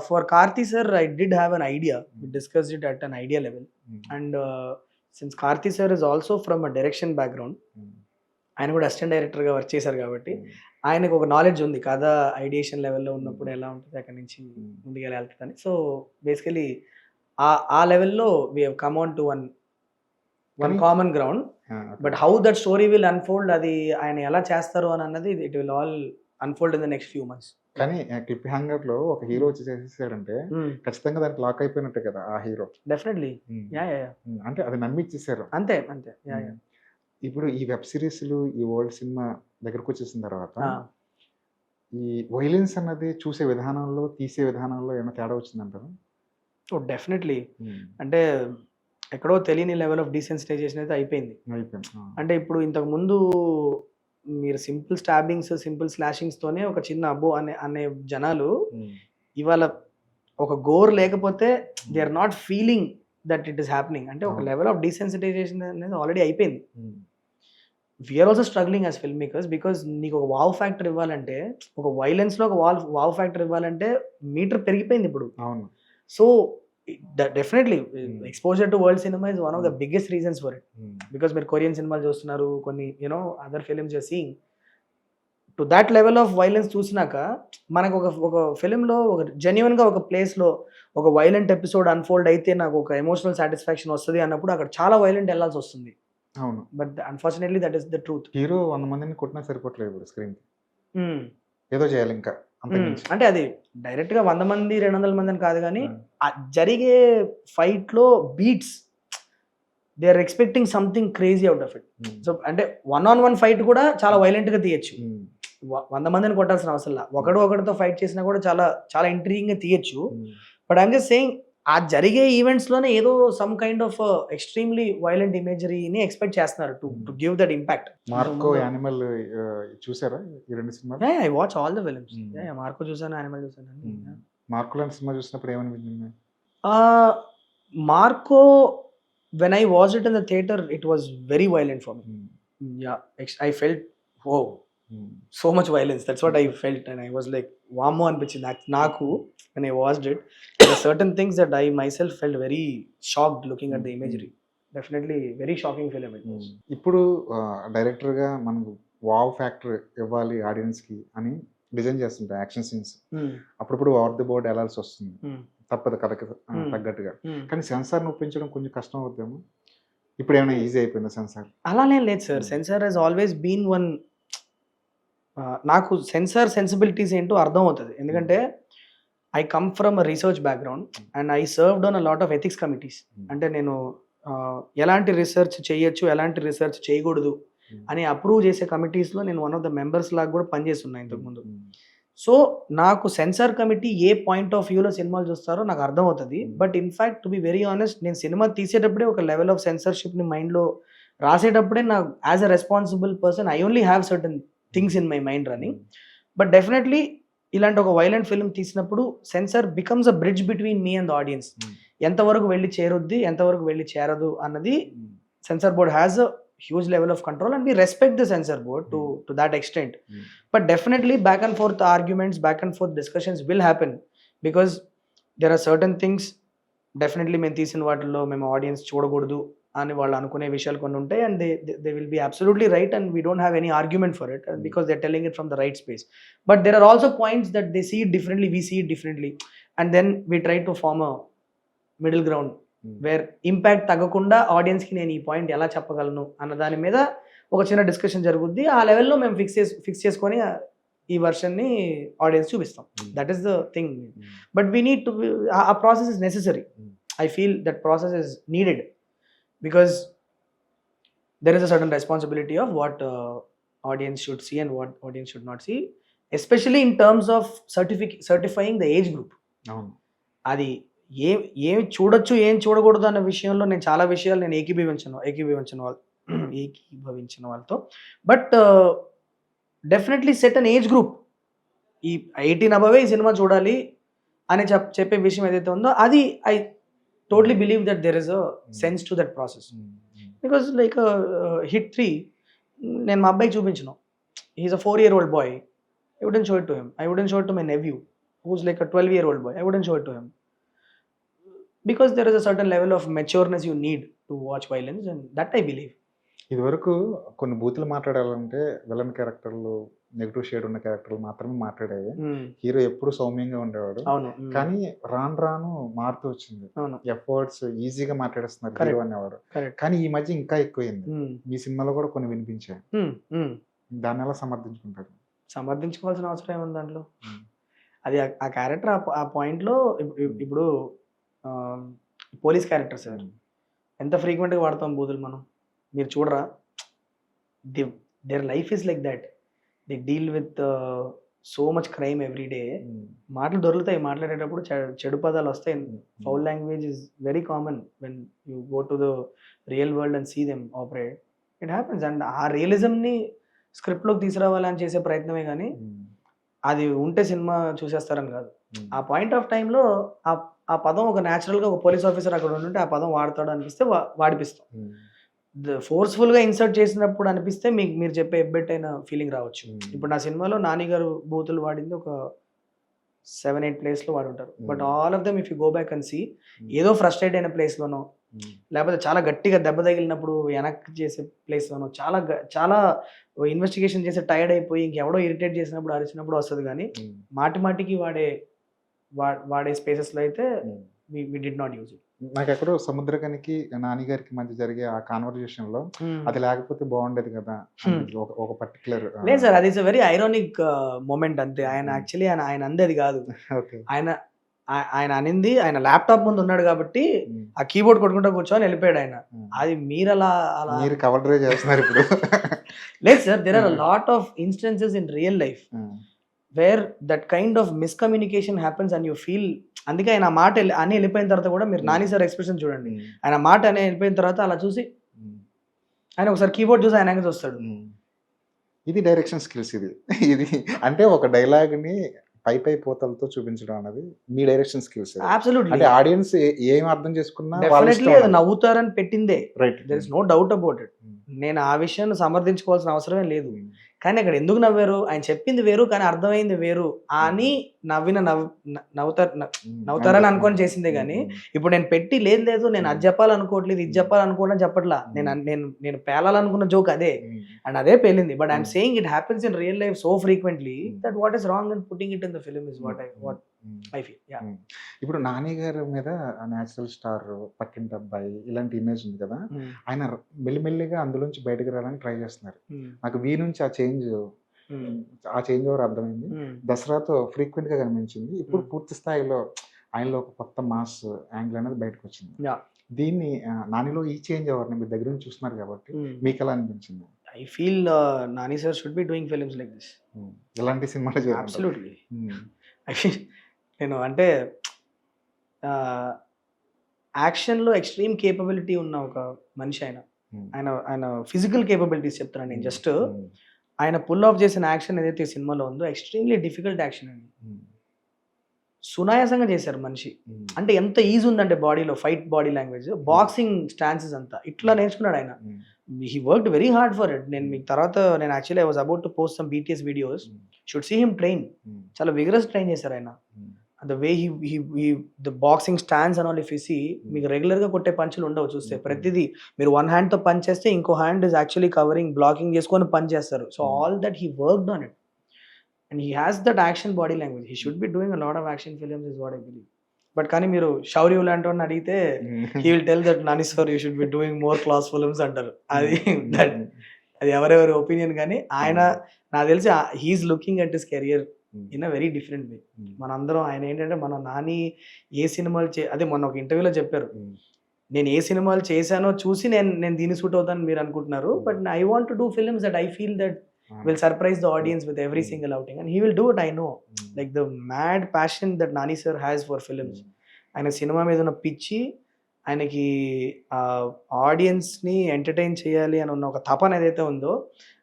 for Karthi sir I did have an idea, discussed it at an idea level. And since Karthi sir is also from a direction background, ఆయన కూడా అసిస్టెంట్ డైరెక్టర్గా వర్క్ చేశారు కాబట్టి ఆయనకు ఒక నాలెడ్జ్ ఉంది కథ ఐడియేషన్ లెవెల్లో ఉన్నప్పుడు ఎలా ఉంటుంది, అక్కడి నుంచి ముందుకు ఎలా వెళ్తుందని. సో బేసికలీ ఆ లెవెల్లో we have come on to one common ground. But how that story will unfold, అది ఆయన ఎలా చేస్తారు అని అన్నది it will all unfold in the next few months. కానీ క్లిప్ హ్యాంగర్ లో ఒక హీరో వచ్చి చేసేసాడంటే ఖచ్చితంగా దానికి లాక్ అయిపోయినట్టే కదా ఆ హీరో. డెఫినెట్లీ, అంటే అది నమ్మి ఇచ్చేసారు అంతే. ఇప్పుడు ఈ వెబ్ సిరీస్లు ఈ వరల్డ్ సినిమా దగ్గరకు వచ్చేసిన తర్వాత ఈ వైలెన్స్ అన్నది చూసే విధానంలో తీసే విధానంలో ఏమైనా తేడా వచ్చిందంటారా? డెఫినెట్లీ. అంటే ఎక్కడో తెలియని లెవెల్ ఆఫ్ డీసెన్సిటైజేషన్ అయితే అయిపోయింది. అంటే ఇప్పుడు ఇంతకు ముందు మీరు సింపుల్ స్టాబింగ్స్, సింపుల్ స్లాషింగ్స్ తోనే ఒక చిన్న అబ్బో అనే జనాలు ఇవాళ ఒక గోర్ లేకపోతే they are not feeling that it is happening. అంటే ఒక లెవెల్ ఆఫ్ డీసెన్సిటైజేషన్ అనేది ఆల్రెడీ అయిపోయింది. We're also struggling as film makers, because నీకు ఒక వావ్ ఫ్యాక్టర్ ఇవ్వాలంటే, ఒక వైలెన్స్లో ఒక వావ్ ఫ్యాక్టర్ ఇవ్వాలంటే మీటర్ పెరిగిపోయింది ఇప్పుడు. So definitely exposure to world cinema is one of the biggest reasons for it. Because మీరు కొరియన్ సినిమాలు చూస్తున్నారు, కొన్ని you know other films you're seeing to that level of violence చూసినాక మనకు ఒక ఫిలింలో ఒక జెన్యున్గా ఒక ప్లేస్లో ఒక వైలెంట్ ఎపిసోడ్ అన్ఫోల్డ్ అయితే నాకు ఒక ఎమోషనల్ సాటిస్ఫాక్షన్ వస్తుంది అన్నప్పుడు అక్కడ చాలా వైలెంట్ వెళ్ళాల్సి వస్తుంది. అవును, but unfortunately that is the truth. Hero 100 మందిని కొట్టినా సరిపోవట్లేదు స్క్రీన్, ఏదో చేయాలి ఇంకా. అంటే అది డైరెక్ట్ గా 100 మంది 200 మంది అని కాదు, కానీ జరిగే ఫైట్ లో beats they are expecting something crazy out of it. So అంటే 1-on-1 ఫైట్ కూడా చాలా వైలెంట్ గా తీయచ్చు, 100 మందిని కొట్టాల్సిన అవసరం. ఒకరితో ఫైట్ చేసినా కూడా చాలా చాలా ఇంట్రీజింగ్ గా తీయచ్చు. బట్ ఐఎమ్ జస్ట్ సేయింగ్ ఆ జరిగే ఈవెంట్స్ లోనే ఏదో some kind of extremely violent ఇమేజరీని ఎక్స్పెక్ట్ చేస్తున్నారు to give that impact. Marco Animal చూసారా ఈ రెండు సినిమాలు? I watch all the films. Marco చూసాను, యానిమల్ చూసాను. మార్కో లాంటి సినిమా చూసినప్పుడు ఏమనిపించింది? Marco when I watched it in the theater, it was very violent for me. Yeah, I felt so much violence. That's what I felt, and I was like, "Vammo anpichindi naaku when I watched it." There are certain things that I myself felt very shocked looking at the imagery. Definitely very shocking film it was. ఇప్పుడు director గా మనకు wow factor ఇవ్వాలి audience కి అని design చేస్తుంటారు action scenes. అప్పుడప్పుడు over the board వెళ్ళాల్సి వస్తుంది, తప్పదు కథకి తగ్గట్టుగా. కానీ సెన్సార్ని ఒప్పించడం కొంచెం కష్టం అవుతాము. ఇప్పుడు ఏమైనా ఈజీ అయిపోయిందా సెన్సార్? అలానే లేదు sir, censor has always been one. నాకు సెన్సార్ సెన్సిబిలిటీస్ ఏంటో అర్థం అవుతుంది, ఎందుకంటే I come from a research background and I served on a lot of ethics committees. అంటే నేను ఎలాంటి రీసెర్చ్ చేయొచ్చు, ఎలాంటి రీసెర్చ్ చేయకూడదు అని అప్రూవ్ చేసే కమిటీస్లో నేను వన్ ఆఫ్ ద మెంబర్స్ లాగా కూడా పనిచేస్తున్నాను ఇంతకుముందు. సో నాకు సెన్సార్ కమిటీ ఏ పాయింట్ ఆఫ్ వ్యూలో సినిమాలు చూస్తారో నాకు అర్థమవుతుంది. But in fact to be very honest, నేను సినిమా తీసేటప్పుడే ఒక లెవెల్ ఆఫ్ సెన్సర్షిప్ని మైండ్లో రాసేటప్పుడే నాకు as a responsible person I only have certain things in my mind running. But definitely ఇలాంటి ఒక వైలెంట్ ఫిల్మ్ తీసినప్పుడు censor becomes a bridge between me and the audience. ఎంతవరకు వెళ్ళి చేరుద్ది, ఎంతవరకు వెళ్ళి చేరదు అన్నది censor board has huge level of control, and we respect the censor board to that extent. But definitely back and forth arguments, back and forth discussions will happen, because there are certain things definitely మేము తీసిన వాటిల్లో మేము audience చూడకూడదు అని వాళ్ళు అనుకునే విషయాలు కొన్ని ఉంటాయి, and they will be absolutely right, and we don't have any argument for it because they are telling it from the right space. But there are also points that they see it differently, we see it differently, and then we try to form a middle ground where impact తగ్గకుండా ఆడియన్స్కి నేను ఈ point ఎలా చెప్పగలను అన్న దాని మీద ఒక చిన్న డిస్కషన్ జరుగుద్ది. ఆ లెవెల్లో మేము ఫిక్స్ చేసుకొని ఈ వర్షన్ని ఆడియన్స్ చూపిస్తాం. That is the thing. But we need to, ఆ process is necessary. I feel that process is needed because there is a certain responsibility of what audience should see and what audience should not see, especially in terms of certifying the age group. అది ఏం చూడొచ్చు ఏం చూడకూడదు అన్న విషయంలో నేను చాలా విషయాలు నేను ఏకీభవించిన వాళ్ళతో. But definitely set an age group, ఈ 18 above ఈ సినిమా చూడాలి అని చెప్పే విషయం ఏదైతే ఉందో అది I totally believe that there is a sense to that process. Because like Hit 3 నేను మా అబ్బాయికి చూపించను. He's a 4-year-old boy. I wouldn't show it to him. I wouldn't show it to my nephew who's like a 12-year-old boy. I wouldn't show it to him because there is a certain level of matureness you need to watch violence, and that I believe. ఇదివరకు కొన్ని బూతులు మాట్లాడాలంటే villain క్యారెక్టర్లు, negative shade ఉన్న క్యారెక్టర్లు మాత్రమే మాట్లాడేవి. Hero ఎప్పుడు సౌమ్యంగా ఉండేవాడు. కానీ రాను మారుతూ వచ్చింది. ఎఫర్ట్స్ ఈజీగా మాట్లాడేస్తున్నారు హీరో అనేవాడు. కానీ ఈ మధ్య ఇంకా ఎక్కువైంది. మీ సినిమాలో కూడా కొన్ని వినిపించాయి. దాన్ని ఎలా సమర్థించుకుంటారు? సమర్థించుకోవాల్సిన అవసరం ఏముంది దాంట్లో? అది ఆ క్యారెక్టర్ ఆ పాయింట్లో ఇప్పుడు పోలీస్ క్యారెక్టర్ సార్ ఎంత ఫ్రీక్వెంట్గా వాడతాం బూతులు మనం, మీరు చూడరా? Their life is like that. They deal with so much crime every day. మాటలు దొరుకుతాయి, మాట్లాడేటప్పుడు చెడు పదాలు వస్తాయి. Foul language is very common when you go to the real world and see them operate. It happens. And ఆ రియలిజంని స్క్రిప్ట్లోకి తీసుకురావాలని చేసే ప్రయత్నమే కానీ అది ఉంటే సినిమా చూసేస్తారని కాదు. ఆ పాయింట్ ఆఫ్ టైంలో ఆ పదం ఒక న్యాచురల్గా ఒక పోలీస్ ఆఫీసర్ అక్కడ ఉంటే ఆ పదం వాడతాడు అనిపిస్తే వాడిపిస్తాం. ఫోర్స్ఫుల్గా ఇన్సర్ట్ చేసినప్పుడు అనిపిస్తే మీరు చెప్పే ఎబ్బెట్టైన ఫీలింగ్ రావచ్చు. ఇప్పుడు నా సినిమాలో నాని గారు బూతులు వాడింది ఒక 7-8 ప్లేస్లో వాడి ఉంటారు. But all of them if you go back and see ఏదో ఫ్రస్ట్రేట్ అయిన ప్లేస్లోనో, లేకపోతే చాలా గట్టిగా దెబ్బ తగిలినప్పుడు వెనక్కి చేసే ప్లేస్లోనో, చాలా ఇన్వెస్టిగేషన్ చేసి టైర్డ్ అయిపోయి ఇంకెవడో ఇరిటేట్ చేసినప్పుడు అరిచినప్పుడు వస్తుంది. కానీ మాటికి వాడే స్పేసెస్లో అయితే we did not use it. నాకు ఎక్కడో సముద్రకనికి నాని గారికి మధ్య జరిగే ఆ కాన్వర్జేషన్ లో అది లేకపోతే బాగుండేది కదా ఒక పర్టికులర్. లేదు సార్, అది is a very ironic moment అంతే. ఆయన యాక్చువల్లీ ఆయన అందేది కాదు. ఆయన అనింది, ఆయన ల్యాప్టాప్ ముందు ఉన్నాడు కాబట్టి ఆ కీబోర్డ్ కొట్టుకుంటూ కూర్చొని వెళ్ళిపోయాడు ఆయన. అది మీరు అలా కవర్ డ్రైవ్ చేస్తున్నారు ఇప్పుడు. లేదు sir, there are a lot of instances in real life where that kind of miscommunication happens and you feel. అందుకే ఆయన ఆ మాట అని వెళ్ళిపోయిన తర్వాత కూడా మీరు నాని సార్ ఎక్స్ప్రెషన్ చూడండి. ఆయన మాట అని వెళ్ళిపోయిన తర్వాత అలా చూసి ఆయన ఒకసారి కీబోర్డ్ చూసి ఆయన చూస్తాడు. ఇది డైరెక్షన్ స్కిల్స్. ఇది అంటే ఒక డైలాగ్ ని పై పోతలతో చూపించడం అనేది మీ డైరెక్షన్ స్కిల్స్. అబ్సల్యూట్లీ. అంటే ఆడియన్స్ ఏం అర్థం చేసుకున్నా డెఫినెట్లీ అది నవ్వుతారని పెట్టిందే. Right, there is no doubt about it. నేను ఆ విషయాన్ని సమర్థించుకోవాల్సిన అవసరమే లేదు. కానీ అక్కడ ఎందుకు నవ్వారు, ఆయన చెప్పింది వేరు కానీ అర్థమైంది వేరు అని నవ్వుతారని అనుకొని చేసిందే. కానీ ఇప్పుడు నేను పెట్టి లేదు నేను అది చెప్పాలనుకోవట్లేదు, ఇది చెప్పాలనుకోవడం చెప్పట్లా. నేను పేలాలనుకున్న జోక్ అదే, అండ్ అదే పేలింది. But I'm saying it happens in real life so frequently that what is wrong and putting it in the film is what I feel. ఇప్పుడు నాని గారి మీద న్యాచురల్ స్టార్, పక్కింటి అబ్బాయి ఇలాంటి ఇమేజ్ ఉంది కదా, ఆయన మెల్లిమెల్లిగా అందులోంచి బయటకు రావడానికి ట్రై చేస్తున్నారు. నాకు వీ నుంచి ఆ చేంజ్ ఓవర్ అర్థమైంది. దసరాతో ఫ్రీక్వెంట్ గా కనిపించింది. ఇప్పుడు పూర్తి స్థాయిలో ఆయనలో ఒక కొత్త మాస్ యాంగిల్ అనేది బయటకు వచ్చింది. దీన్ని నానిలో ఈ చేంజ్ ఓవర్ని మీ దగ్గర నుంచి చూస్తున్నారు కాబట్టి మీకు ఎలా అనిపించింది? I feel Nani sir should be doing films like this. ఎలాంటి సినిమాలు? అబ్సల్యూట్లీ. ఐ ఫీల్ నేను అంటే యాక్షన్లో ఎక్స్ట్రీమ్ కేపబిలిటీ ఉన్న ఒక మనిషి ఆయన ఫిజికల్ కేపబిలిటీస్ చెప్తాను నేను. జస్ట్ ఆయన పుల్ ఆఫ్ చేసిన యాక్షన్ ఏదైతే సినిమాలో ఉందో ఎక్స్ట్రీమ్లీ డిఫికల్ట్ యాక్షన్ అండి. సునాయాసంగా చేశారు మనిషి. అంటే ఎంత ఈజీ ఉందంటే బాడీలో fight, body language, boxing stances అంతా ఇట్లా నేర్చుకున్నాడు ఆయన. He worked very hard for it. నేను మీకు తర్వాత నేను actually I was about to post some BTS videos, should see him train. చాలా విగరస్ ట్రైన్ చేశారు ఆయన. The way the boxing stands and all if you see, మీకు రెగ్యులర్గా కొట్టే పంచులు ఉండవు చూస్తే. ప్రతిదీ మీరు వన్ హ్యాండ్తో పంచ్ చేస్తే ఇంకో hand is actually covering, blocking చేసుకొని పంచ్ చేస్తారు. So all that he worked on it and he has that action body language. He should be doing a lot of action films is what I believe. But కానీ మీరు శౌర్య లాంటి వాడిని అడిగితే he will tell that Nani sir you should be doing more class films అంటారు. అది ఎవరెవరి opinion. కానీ ఆయన నాకు తెలిసి he's looking at his career in a very different way. మనందరం ఆయన ఏంటంటే మన నాని ఏ సినిమాలు అదే మొన్న ఒక ఇంటర్వ్యూలో చెప్పారు, నేను ఏ సినిమాలు చేశానో చూసి నేను దీన్ని సూట్ అవుతాను మీరు అనుకుంటున్నారు, but I want to do films that I feel that will surprise the audience with every single outing, and he will do it. I know, like the mad passion that Nani sir has for films. ఆయన cinema మీద ఉన్న పిచ్చి, ఆయనకి ఆడియన్స్ని entertain చేయాలి అని ఉన్న ఒక తపన ఏదైతే ఉందో,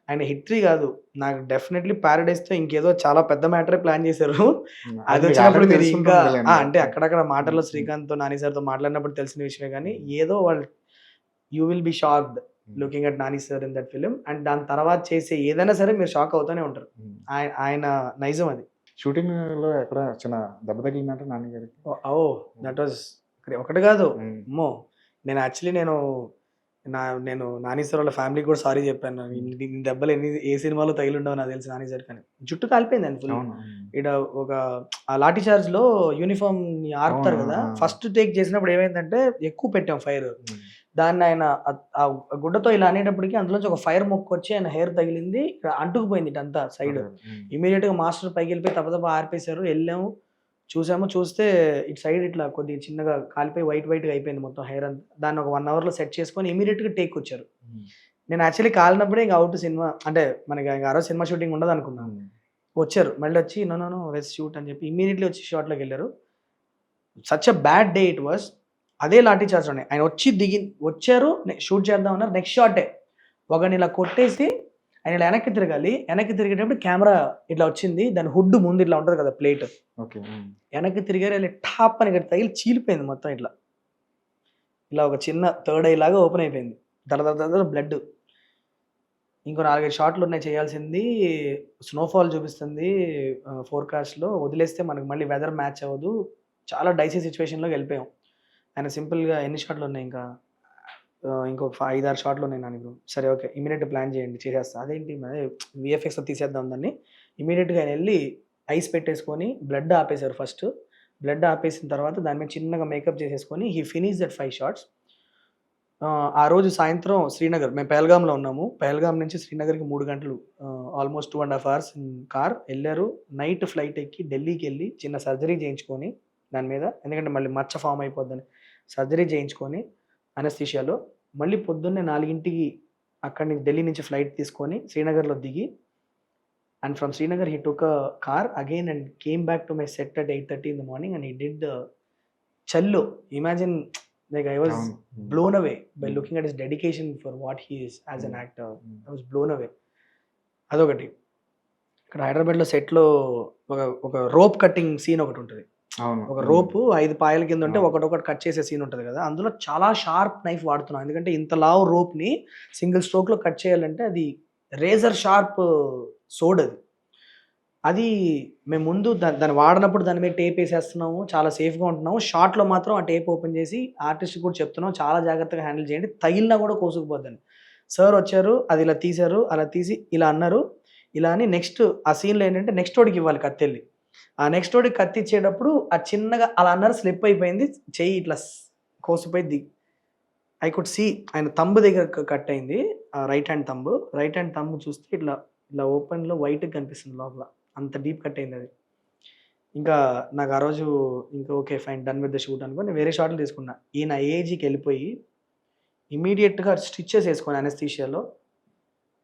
ఆయన హిట్రీ కాదు, నాకు డెఫినెట్లీ ప్యారడైస్తో ఇంకేదో చాలా పెద్ద మ్యాటరే ప్లాన్ చేశారు. అది వచ్చినప్పుడు మీరు ఇంకా అంటే అక్కడక్కడ మాటల్లో శ్రీకాంత్తో నాని సార్తో మాట్లాడినప్పుడు తెలిసిన విషయమే. కానీ ఏదో వాళ్ళు you will be shocked looking at Nani sir in that film. And దాని తర్వాత చేసే ఏదైనా సరే మీరు షాక్ అవుతూనే ఉంటారు. ఆయన నైజం అది. షూటింగ్ లో ఎక్కడ చిన్న దెబ్బ తగిలిందంటే నాని గారికి? ఓ దట్ వాజ్ ఒకటి కాదు అమ్మో. నేను యాక్చువల్లీ నేను నాని సార్ వాళ్ళ ఫ్యామిలీకి కూడా సారీ చెప్పాను. దెబ్బలు ఏ సినిమాలో తగిలిండవు నాకు తెలిసి నాని సార్. కానీ జుట్టు కాలిపోయింది అండి ఫుల్. ఇక్కడ ఒక ఆ లాఠీ చార్జ్ లో యూనిఫామ్ ఆర్పుతారు కదా, ఫస్ట్ టేక్ చేసినప్పుడు ఏమైందంటే ఎక్కువ పెట్టాం ఫైర్. దాన్ని ఆయన ఆ గుడ్డతో ఇలా అనేటప్పటికి అందులోంచి ఒక ఫైర్ మొక్క వచ్చి ఆయన హెయిర్ తగిలింది, ఇక్కడ అంటుకుపోయింది ఇటంతా సైడ్. ఇమీడియట్ గా మాస్టర్ పైకి వెళ్ళిపోయి తప్ప ఆర్పేశారు. వెళ్ళాము చూస్తే ఇటు సైడ్ ఇట్లా కొద్దిగా చిన్నగా కాలిపోయి వైట్గా అయిపోయింది మొత్తం హెయిర్ అంతా. దాన్ని ఒక 1 hour సెట్ చేసుకొని ఇమీడియట్ గా టేక్ వచ్చారు. నేను యాక్చువల్లీ కాలినప్పుడే ఇంకా అవుట్ సినిమా, అంటే మనకి ఆ రోజు సినిమా షూటింగ్ ఉండదు అనుకున్నాను. వచ్చారు మళ్ళీ వచ్చి నో లెట్స్ షూట్ అని చెప్పి ఇమీడియట్లీ వచ్చి షాట్లోకి వెళ్ళారు. Such a bad day it was. అదే లాఠీ చార్జ్ ఉన్నాయి. ఆయన వచ్చారు షూట్ చేద్దాం అన్నారు. నెక్స్ట్ షాటే ఒకని ఇలా కొట్టేసి ఆయన ఇలా వెనక్కి తిరగాలి. వెనక్కి తిరిగేటప్పుడు కెమెరా ఇట్లా వచ్చింది, దాని హుడ్ ముందు ఇట్లా ఉంటుంది కదా ప్లేట్, వెనక్కి తిరిగారు. ఇలా టాప్ అని ఇక్కడ తగిలి చీలిపోయింది మొత్తం. ఇలా ఒక చిన్న థర్డ్ ఐ లాగా ఓపెన్ అయిపోయింది. దడ బ్లడ్. ఇంకో 4-5 షాట్లు ఉన్నాయి చేయాల్సింది. స్నోఫాల్ చూపిస్తుంది ఫోర్కాస్ట్లో. వదిలేస్తే మనకు మళ్ళీ వెదర్ మ్యాచ్ అవ్వదు. చాలా డైసీ సిచ్యువేషన్లోకి వెళ్ళిపోయాం. ఆయన సింపుల్గా ఎన్ని షాట్లు ఉన్నాయి, ఇంకొక 5-6 షాట్లు ఉన్నాయి నాకు. సరే ఓకే ఇమీడియట్ ప్లాన్ చేయండి చేసేస్తా. అదేంటి విఎఫ్ఎక్స్లో తీసేద్దాం దాన్ని. ఇమీడియట్గా ఆయన వెళ్ళి ఐస్ పెట్టేసుకొని బ్లడ్ ఆపేశారు. ఫస్ట్ బ్లడ్ ఆపేసిన తర్వాత దాని మీద చిన్నగా మేకప్ చేసేసుకొని హీ ఫినిష్ దట్ 5 shots. ఆ రోజు సాయంత్రం శ్రీనగర్, మేము పెహల్గామ్లో ఉన్నాము. పెహల్గామ్ నుంచి శ్రీనగర్కి 3 గంటలు, ఆల్మోస్ట్ 2.5 hours కార్ వెళ్ళారు. నైట్ ఫ్లైట్ ఎక్కి ఢిల్లీకి వెళ్ళి చిన్న సర్జరీ చేయించుకొని దాని మీద, ఎందుకంటే మళ్ళీ మచ్చ ఫామ్ అయిపోద్దని సర్జరీ చేయించుకొని అనస్థీషియాలో మళ్ళీ పొద్దున్నే 4 అక్కడి నుంచి ఢిల్లీ నుంచి ఫ్లైట్ తీసుకొని శ్రీనగర్లో దిగి, and from Srinagar he took a car again and came back to my set at 8:30 in the morning and he did చల్లో. Imagine, like I was blown away by looking at his dedication for what he is as an actor. I was blown away. అదొకటి. ఇక్కడ హైదరాబాద్లో సెట్లో ఒక rope cutting scene ఒకటి ఉంటుంది. ఒక rope 5 పాయల కింద ఉంటే ఒకటొకటి కట్ చేసే సీన్ ఉంటుంది కదా, అందులో చాలా షార్ప్ నైఫ్ వాడుతున్నాం. ఎందుకంటే ఇంత లావు రోప్ని సింగిల్ స్ట్రోక్లో కట్ చేయాలంటే అది రేజర్ షార్ప్ సోడ్. అది మేము ముందు దాన్ని వాడినప్పుడు దాని మీద టేప్ వేసేస్తున్నాము, చాలా సేఫ్గా ఉంటున్నాము. షార్ట్లో మాత్రం ఆ టేప్ ఓపెన్ చేసి ఆర్టిస్ట్ కూడా చెప్తున్నాం చాలా జాగ్రత్తగా హ్యాండిల్ చేయండి, తగిలినా కూడా కోసుకుపోద్దని. సార్ వచ్చారు, అది ఇలా తీశారు, అలా తీసి ఇలా అన్నారు. ఇలా అని నెక్స్ట్ ఆ సీన్లో ఏంటంటే నెక్స్ట్ వాడికి ఇవ్వాలి కత్తి వెళ్ళి. ఆ నెక్స్ట్ వాడికి కత్తి ఇచ్చేటప్పుడు ఆ చిన్నగా అలా అన్నారు, స్లిప్ అయిపోయింది, చెయ్యి ఇట్లా కోసిపోయి ఐ కుడ్ సీ ఆయన తంబు దగ్గర కట్ అయింది, రైట్ హ్యాండ్ తంబు చూస్తే ఇట్లా ఓపెన్లో వైట్గా కనిపిస్తుంది లోపల, అంత డీప్ కట్ అయింది అది. ఇంకా నాకు ఆ రోజు ఇంకా okay fine done with the shoot అనుకో వేరే షాట్లు తీసుకున్నా. ఈయన ఏజీకి వెళ్ళిపోయి ఇమీడియట్గా స్టిచ్చెస్ వేసుకొని అనస్థీషియాలో,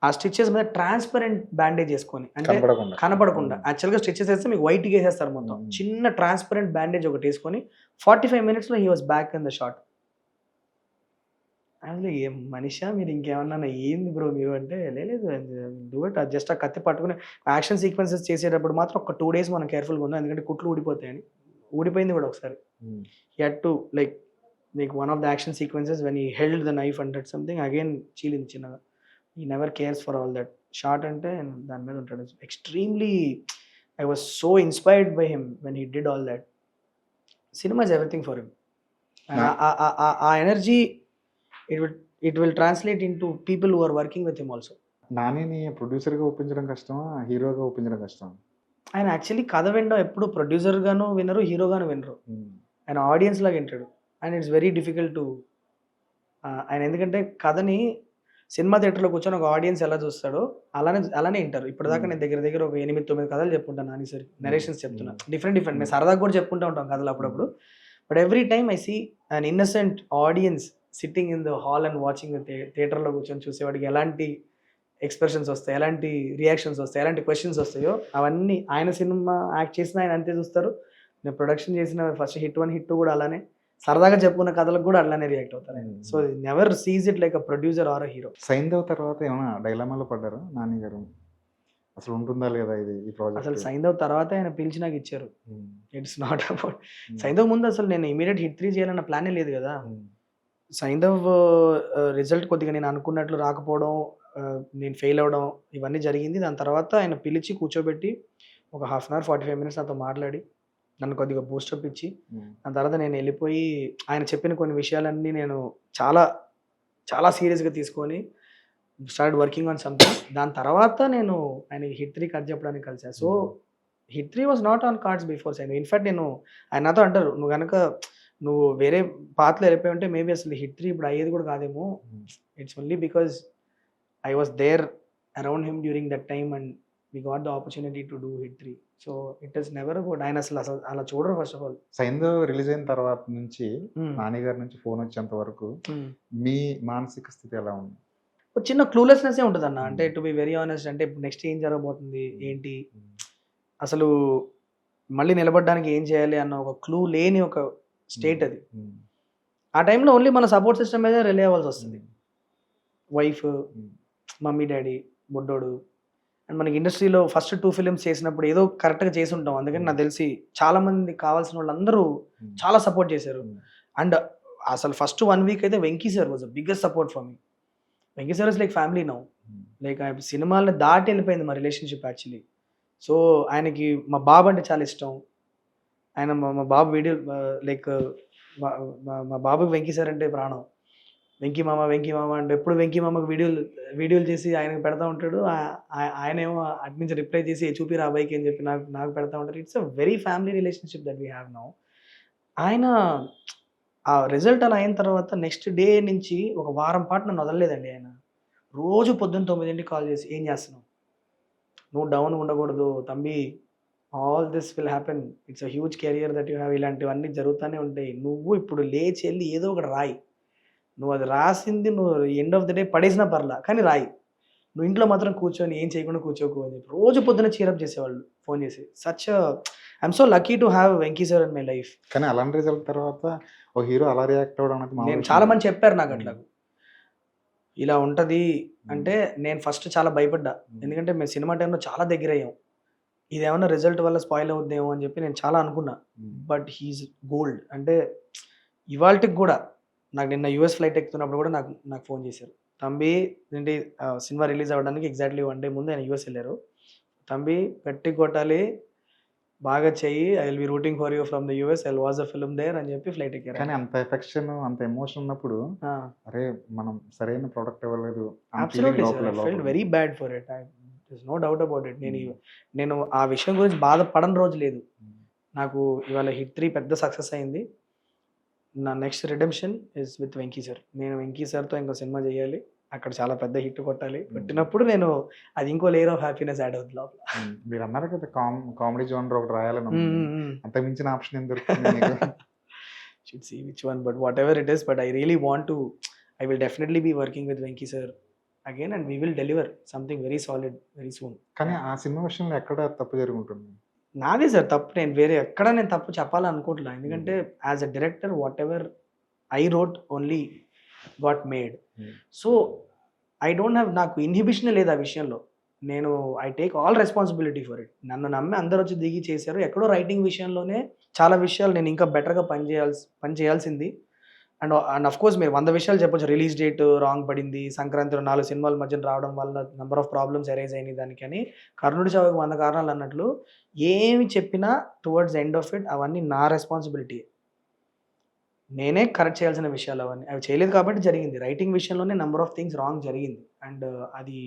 ఆ స్టిచ్చెస్ మీద ట్రాన్స్పరెంట్ బ్యాండేజ్ వేసుకొని, అంటే కనపడకుండా. యాక్చువల్గా స్టిచ్చెస్ వేస్తే మీకు వైట్గా వేసేస్తారు మొత్తం, చిన్న ట్రాన్స్పరెంట్ బ్యాండేజ్ ఒకటి వేసుకొని 45 minutesలో he was back in the shot. అసలు ఏం మనిషా మీరు, ఇంకేమన్నా ఏంది బ్రో మీరు అంటే, లేదు డూ ఇట్. జస్ట్ ఆ కత్తి పట్టుకుని యాక్షన్ సీక్వెన్సెస్ చేసేటప్పుడు మాత్రం ఒక 2 days మనం కేర్ఫుల్గా ఉన్నాం, ఎందుకంటే కుట్లు ఊడిపోతాయని. ఊడిపోయింది కూడా ఒకసారి. He had to like like one of the action sequences when he held the knife and did something again చీలింది చిన్నగా. He never cares for all that. Shot అంటే దాని మీద ఉంటాడు. Extremely I was so inspired by him when he did all that. సినిమా is everything for him. ఆ energy it will translate into people who are working with him also. నానిని ప్రొడ్యూసర్గా ఒప్పించడం కష్టమా, హీరోగా ఒప్పించడం కష్టమా? ఆయన యాక్చువల్లీ కథ వినడం ఎప్పుడు ప్రొడ్యూసర్గాను వినరు, హీరోగాను వినరు. ఆయన ఆడియన్స్ లాగా వింటాడు. And it's very difficult to ఆయన, ఎందుకంటే కథని సినిమా థియేటర్లో కూర్చొని ఒక ఆడియన్స్ ఎలా చూస్తాడో అలానే వింటారు. ఇప్పటిదాకా నేను దగ్గర ఒక 8-9 కథలు చెప్పుకుంటాను నాని సార్, నరేషన్స్ చెప్తున్నా, డిఫరెంట్ మేము సరదాగా కూడా చెప్పుకుంటూ ఉంటాం కథలు అప్పుడప్పుడు. But every time I see an innocent audience sitting in the hall and watching థియేటర్లో కూర్చొని చూసేవాడికి ఎలాంటి ఎక్స్ప్రెషన్స్ వస్తాయి, ఎలాంటి రియాక్షన్స్ వస్తాయి, ఎలాంటి క్వశ్చన్స్ వస్తాయో అవన్నీ ఆయన సినిమా యాక్ట్ చేసిన ఆయన అంతే చూస్తారు. నేను ప్రొడక్షన్ చేసిన ఫస్ట్ హిట్ 1 హిట్ 2 కూడా అలానే, సరదాగా చెప్పుకున్న కథలకు కూడా అట్లానే రియాక్ట్ అవుతారు. So never sees it like a producer or a hero. Saindhav తర్వాత ఏమైనా డైలమాలో పడ్డారు నాని గారు? అసలు ఉంటుందా లేదా ఇది ఈ ప్రాజెక్ట్? అసలు సైంధవ్ తర్వాత ఆయన పిలిచి నాకు ఇచ్చారు. It's not about Saindhav. ముందు అసలు నేను ఇమీడియట్ హిట్ 3 చేయాలన్న ప్లానే లేదు కదా. సైంధవ్ రిజల్ట్ కొద్దిగా నేను అనుకున్నట్లు రాకపోవడం, నేను ఫెయిల్ అవ్వడం ఇవన్నీ జరిగింది. దాని తర్వాత ఆయన పిలిచి కూర్చోబెట్టి ఒక 1/2 అవర్ 45 మినిట్స్ నాతో మాట్లాడి నన్ను కొద్దిగా బూస్టప్ ఇచ్చి, దాని తర్వాత నేను వెళ్ళిపోయి ఆయన చెప్పిన కొన్ని విషయాలన్నీ నేను చాలా చాలా సీరియస్గా తీసుకొని స్టార్ట్ వర్కింగ్ ఆన్ సంథింగ్. దాని తర్వాత నేను ఆయన హిట్ 3 కథ చెప్పడానికి కలిసాను. So hit 3 was not on cards before sign. In fact నేను ఆయన నాతో అంటారు, నువ్వు వేరే పాత్రలో వెళ్ళిపోయి ఉంటే మేబీ అసలు హిట్ 3 ఇప్పుడు అయ్యేది కూడా కాదేమో. It's only because I was there around him during that time and we got the opportunity to do hit 3. So it is never good. ఆయన అసలు అలా చూడరు first of all. Saindhav release అయిన తర్వాత నుంచి నాని గారి నుంచి ఫోన్ వచ్చేంత వరకు మీ మానసిక స్థితి ఎలా ఉంది? ఒక చిన్న క్లూలెస్నెస్ ఉంటుంది అన్న. అంటే టు బి వెరీ ఆనెస్ట్, అంటే ఇప్పుడు నెక్స్ట్ ఏం జరగబోతుంది ఏంటి, అసలు మళ్ళీ నిలబడడానికి ఏం చేయాలి అన్న ఒక క్లూ లేని ఒక స్టేట్ అది. ఆ టైంలో ఓన్లీ మన సపోర్ట్ సిస్టమ్ మీద రిలే అవ్వాల్సి వస్తుంది. వైఫ్, మమ్మీ, డాడీ, బుడ్డోడు. అండ్ మనకి ఇండస్ట్రీలో ఫస్ట్ 2 ఫిలిమ్స్ చేసినప్పుడు ఏదో కరెక్ట్గా చేసి ఉంటాం. అందుకని నాకు తెలిసి చాలా మంది కావాల్సిన వాళ్ళందరూ చాలా సపోర్ట్ చేశారు. అండ్ అసలు ఫస్ట్ 1 వీక్ అయితే Venky sir was the biggest support for me. Venky sir is like family now. Like సినిమాలను దాటి వెళ్ళిపోయింది మా రిలేషన్షిప్ యాక్చువల్లీ. సో ఆయనకి మా బాబు అంటే చాలా ఇష్టం. ఆయన మా బాబు వీడియో లైక్ మా బాబుకి వెంకీ సార్ అంటే ప్రాణం. వెంకీ మామ అంటే ఎప్పుడు వెంకీ మామకు వీడియోలు చేసి ఆయనకు పెడతా ఉంటాడు. ఆయనేమో అటు నుంచి రిప్లై చేసి చూపిరా అబ్బాయికి అని చెప్పి నాకు పెడతా ఉంటారు. It's a very family relationship that we have now. ఆయన ఆ రిజల్ట్ అలా అయిన తర్వాత నెక్స్ట్ డే నుంచి ఒక వారం పాటు నన్ను వదలలేదండి. ఆయన రోజు పొద్దున్న 9 కాల్ చేసి, ఏం చేస్తున్నావు, నువ్వు డౌన్ ఉండకూడదు తంబి, all this will happen, it's a huge career that you have, ఇలాంటివన్నీ జరుగుతూనే ఉంటాయి, నువ్వు ఇప్పుడు లేచి వెళ్ళి ఏదో ఒకటి రాయి, నువ్వు అది రాసింది నువ్వు ఎండ్ ఆఫ్ ద డే పడేసినా పర్లా కానీ రాయి, నువ్వు ఇంట్లో మాత్రం కూర్చొని ఏం చేయకుండా కూర్చోకు అని చెప్పి రోజు పొద్దున చీరప్ చేసేవాళ్ళు ఫోన్ చేసి. Such I'm so lucky to have Venky sir in my life. కానీ అలాంటి రిజల్ట్ తర్వాత ఒక హీరో అలా రియాక్ట్ అవ్వడం అనేది నేను చాలా మంది చెప్పారు నాకు అట్లా ఇలా ఉంటుంది అంటే. నేను ఫస్ట్ చాలా భయపడ్డా, ఎందుకంటే మేము సినిమా టైంలో చాలా దగ్గర అయ్యాం, ఇదేమన్నా రిజల్ట్ వల్ల స్పాయిల్ అవుద్దేమో అని చెప్పి నేను చాలా అనుకున్నా. But he is gold. అంటే ఇవాళకి కూడా నాకు నిన్న యూఎస్ ఫ్లైట్ ఎక్కుతున్నప్పుడు కూడా నాకు ఫోన్ చేశారు, తంబి ఏంటి సినిమా రిలీజ్ అవ్వడానికి ఎగ్జాక్ట్లీ 1 డే ముందు ఆయన యూఎస్ వెళ్ళారు, తంబి గట్టి కొట్టాలి, బాగా చెయ్యి, I will be rooting for you from the US, I was a film there అని చెప్పి ఫ్లైట్ ఎక్కారు. కానీ అంత ఎఫెక్షన్ అంత ఎమోషన్ ఉన్నప్పుడు అరే మనం సరైన ప్రోడక్ట్ ఇవ్వలేదు, very bad for it, there's no doubt about it. నేను ఆ విషయం గురించి బాధపడని రోజు లేదు. నాకు ఇవాళ హిట్ 3 పెద్ద సక్సెస్ అయింది. నా next redemption is with Venky sir. నేను వెంకీ సార్తో ఇంకో సినిమా చేయాలి, అక్కడ చాలా పెద్ద హిట్ కొట్టాలి, కొట్టినప్పుడు నేను అది ఇంకో లేయర్ ఆఫ్ హ్యాపీనెస్ యాడ్ అవుతుంది లోపల. మీరు అన్నారు కదా కామెడీ జోనర్ ఒకటి రాయాలని, అంత మించిన ఆప్షన్ ఏం దొరుకుతుంది? Should see which one, but whatever it is, but I really want to, I will definitely be working with Venky sir again and we will deliver something very solid very soon. కానీ ఆ cinema విషయంలో ఎక్కడ తప్పు జరుగుతుంది? నాదే sir తప్పు. నేను వేరే ఎక్కడ నేను తప్పు చెప్పాలనుకోవట్లా, ఎందుకంటే as a director what ever I wrote only got made. So I don't have, నాకు ఇన్హిబిషన్ లేదు ఆ విషయంలో. నేను I take all responsibility for it. నన్ను నమ్మి అందరూ వచ్చి దిగి చేశారు. ఎక్కడో రైటింగ్ విషయంలోనే చాలా విషయాలు నేను ఇంకా బెటర్గా పని చేయాల్సింది. అండ్ అఫ్ కోర్స్ మీరు 100 విషయాలు చెప్పొచ్చు. రిలీజ్ డేట్ రాంగ్ పడింది, సంక్రాంతిలో 4 సినిమాల మధ్యన రావడం వల్ల నంబర్ ఆఫ్ ప్రాబ్లమ్స్ అరైజ్ అయినాయి దానికని. కర్ణుడి చావుకి 100 కారణాలు అన్నట్లు ఏమి చెప్పినా టువర్డ్స్ ఎండ్ ఆఫ్ ఇట్ అవన్నీ నా రెస్పాన్సిబిలిటీ. నేనే కరెక్ట్ చేయాల్సిన విషయాలు అవన్నీ. అవి చేయలేదు కాబట్టి జరిగింది. రైటింగ్ విషయంలోనే నంబర్ ఆఫ్ థింగ్స్ రాంగ్ జరిగింది. అండ్ అది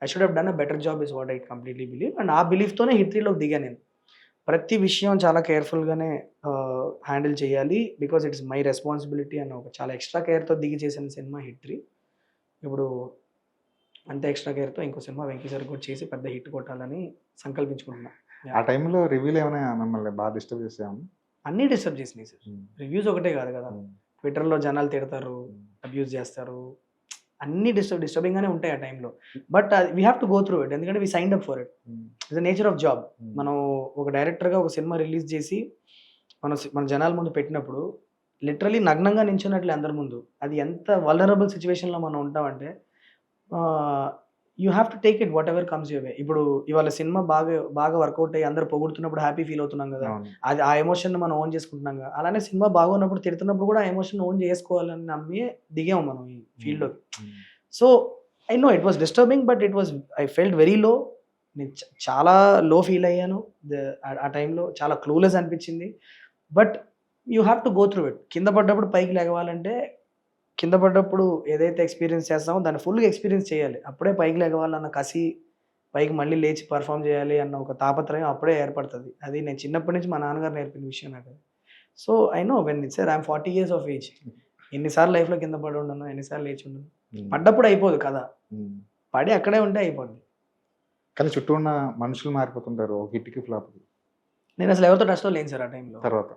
I should have done a better job is what I completely believe. And ఆ బిలీఫ్‌తోనే హిట్ 3లోకి దిగాను నేను. ప్రతి విషయం చాలా కేర్‌ఫుల్‌గానే హ్యాండిల్ చేయాలి. బికాజ్ ఇట్స్ మై రెస్పాన్సిబిలిటీ అన్న ఒక చాలా ఎక్స్‌ట్రా కేర్‌తో దిగి చేసిన సినిమా హిట్ 3. ఇప్పుడు అంతే ఎక్స్‌ట్రా కేర్‌తో ఇంకో సినిమా 'వెంకీ సార్' కూడా చేసి పెద్ద హిట్ కొట్టాలని సంకల్పించుకుంటున్నా. ఆ టైంలో రివ్యూలు ఏమైనా మిమ్మల్ని బాగా డిస్టర్బ్ చేసాయా? అన్నీ డిస్టర్బ్ చేసినాయి సార్. రివ్యూస్ ఒకటే కాదు కదా! ట్విట్టర్‌లో జనాలు తిడతారు, అబ్యూజ్ చేస్తారు. అన్నీ డిస్టర్బింగ్‌గానే ఉంటాయి ఆ టైంలో. But we have to go through it. ఎందుకంటే we signed up for it. It's the nature of job. మనం ఒక డైరెక్టర్‌గా ఒక సినిమా రిలీజ్ చేసి మన జనాల ముందు పెట్టినప్పుడు లిటరల్లీ నగ్నంగా నించున్నట్లే అందరి ముందు. అది ఎంత వల్నరబుల్ సిచ్యువేషన్‌లో మనం ఉంటామంటే you have to take it whatever comes your way. ఇప్పుడు ఇవాళ సినిమా బాగా వర్కౌట్ అయ్యి అందరూ పొగుడుతున్నప్పుడు హ్యాపీ ఫీల్ అవుతున్నాం కదా! అది ఆ ఎమోషన్‌ని మనం ఓన్ చేసుకుంటున్నాం కదా! అలానే సినిమా బాగున్నప్పుడు తిడుతున్నప్పుడు కూడా ఆ ఎమోషన్ ఓన్ చేసుకోవాలని నమ్మి దిగాము మనం ఈ ఫీల్డ్‌లోకి. So I know it was disturbing, but I felt very low. నేను చాలా లో ఫీల్ అయ్యాను. ఆ టైంలో చాలా క్లూలెస్ అనిపించింది. But you have to go through it. కింద పడ్డప్పుడు పైకి లెగవాలంటే కింద పడ్డప్పుడు ఏదైతే ఎక్స్పీరియన్స్ చేస్తామో దాన్ని ఫుల్గా ఎక్స్పీరియన్స్ చేయాలి. అప్పుడే పైకి లెగవాలన్న కసి, పైకి మళ్ళీ లేచి పర్ఫామ్ చేయాలి అన్న ఒక తాపత్రయం అప్పుడే ఏర్పడుతుంది. అది నేను చిన్నప్పటి నుంచి మా నాన్నగారు నేర్పిన విషయం నాకు. So I no when it's I'm 40 years of age. ఎన్నిసార్లు లైఫ్లో కింద పడి ఉండను, ఎన్నిసార్లు లేచి ఉండను. పడ్డప్పుడు అయిపోదు కదా, పడి అక్కడే ఉంటే అయిపోద్ది. కానీ చుట్టూ ఉన్న మనుషులు మారిపోతుంటారు ఒక హిట్కి ఫ్లాప్కి. నేను అసలు ఎవరితో టచ్లో లేను సార్ ఆ టైంలో. తర్వాత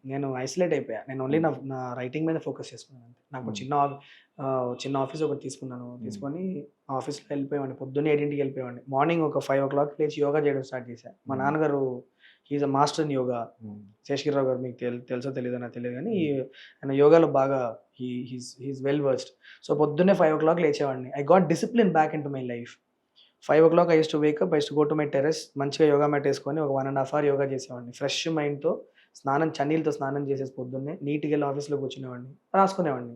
నేను ఐసోలేట్ అయిపోయా. నేను ఓన్లీ నా రైటింగ్ మీద ఫోకస్ చేసుకున్నాను. నాకు చిన్న ఆఫీస్ ఒకటి తీసుకొని ఆఫీస్లో వెళ్ళిపోయేవాడిని. పొద్దున్నే 8కి వెళ్ళిపోయేవాడిని. మార్నింగ్ ఒక 5 o'clock లేచి యోగా చేయడం స్టార్ట్ చేశాను. మా నాన్నగారు he is a master in yoga. Seshagirirao గారు మీకు తెలుసో తెలియదో నాకు తెలియదు, కానీ ఆయన యోగాలో బాగా హీఈస్ వెల్ వర్స్డ్. సో పొద్దున్నే 5 o'clock లేచేవాడిని. I got discipline back into my life. 5 o'clock I used to wake up, I used to go to my terrace, మంచిగా యోగా మ్యాట్ వేసుకొని ఒక 1.5 hour యోగా చేసేవాడిని. ఫ్రెష్ మైండ్తో చన్నీళ్ళతో స్నానం చేసేసి పొద్దున్నే నీట్గా వెళ్ళి ఆఫీస్లో కూర్చునేవాడిని, రాసుకునేవాడిని.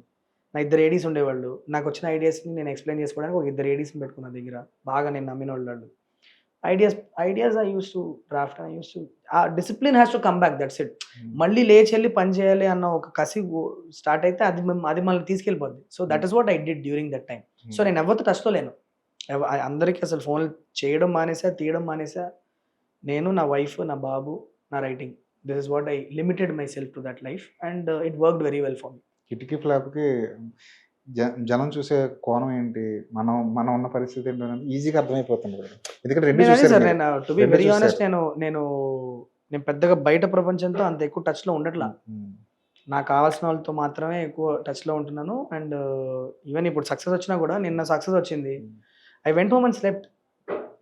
నా 2 ADs ఉండేవాళ్ళు. నాకు వచ్చిన ఐడియాస్ని నేను ఎక్స్ప్లెయిన్ చేసుకోవడానికి ఒక 2 ADsని పెట్టుకున్న దగ్గర, బాగా నేను నమ్మిన వాళ్ళు. Ideas I use to draft, I use to discipline has to come back, that's it. మళ్ళీ లేచి వెళ్ళి పని చేయాలి అన్న ఒక కసి స్టార్ట్ అయితే అది మళ్ళీ తీసుకెళ్ళిపోద్ది. So that is what I did during that time. So నేను ఎవరితో టచ్లో లేను. అందరికీ అసలు ఫోన్లు చేయడం మానేసా, తీయడం మానేసా. నేను, నా వైఫ్, నా బాబు, నా writing. This is what I limited myself to that life and it worked very well for me. హిట్కి ఫ్లాప్కి జనం చూసే కోణం ఏంటి, మనం ఉన్న పరిస్థితి ఏంటో ఈజీగా అర్థమైపోతుంది కదా. ఎందుకంటే నేను టు బి వెరీ ఆనెస్ట్, నేను పెద్దగా బయట ప్రపంచంతో అంత ఎక్కువ టచ్లో ఉండట్లా. నాకు కావాల్సిన వాళ్ళతో మాత్రమే ఎక్కువ టచ్లో ఉంటున్నాను. అండ్ ఈవెన్ ఇప్పుడు సక్సెస్ వచ్చినా కూడా, నిన్న సక్సెస్ వచ్చింది, I went home and slept.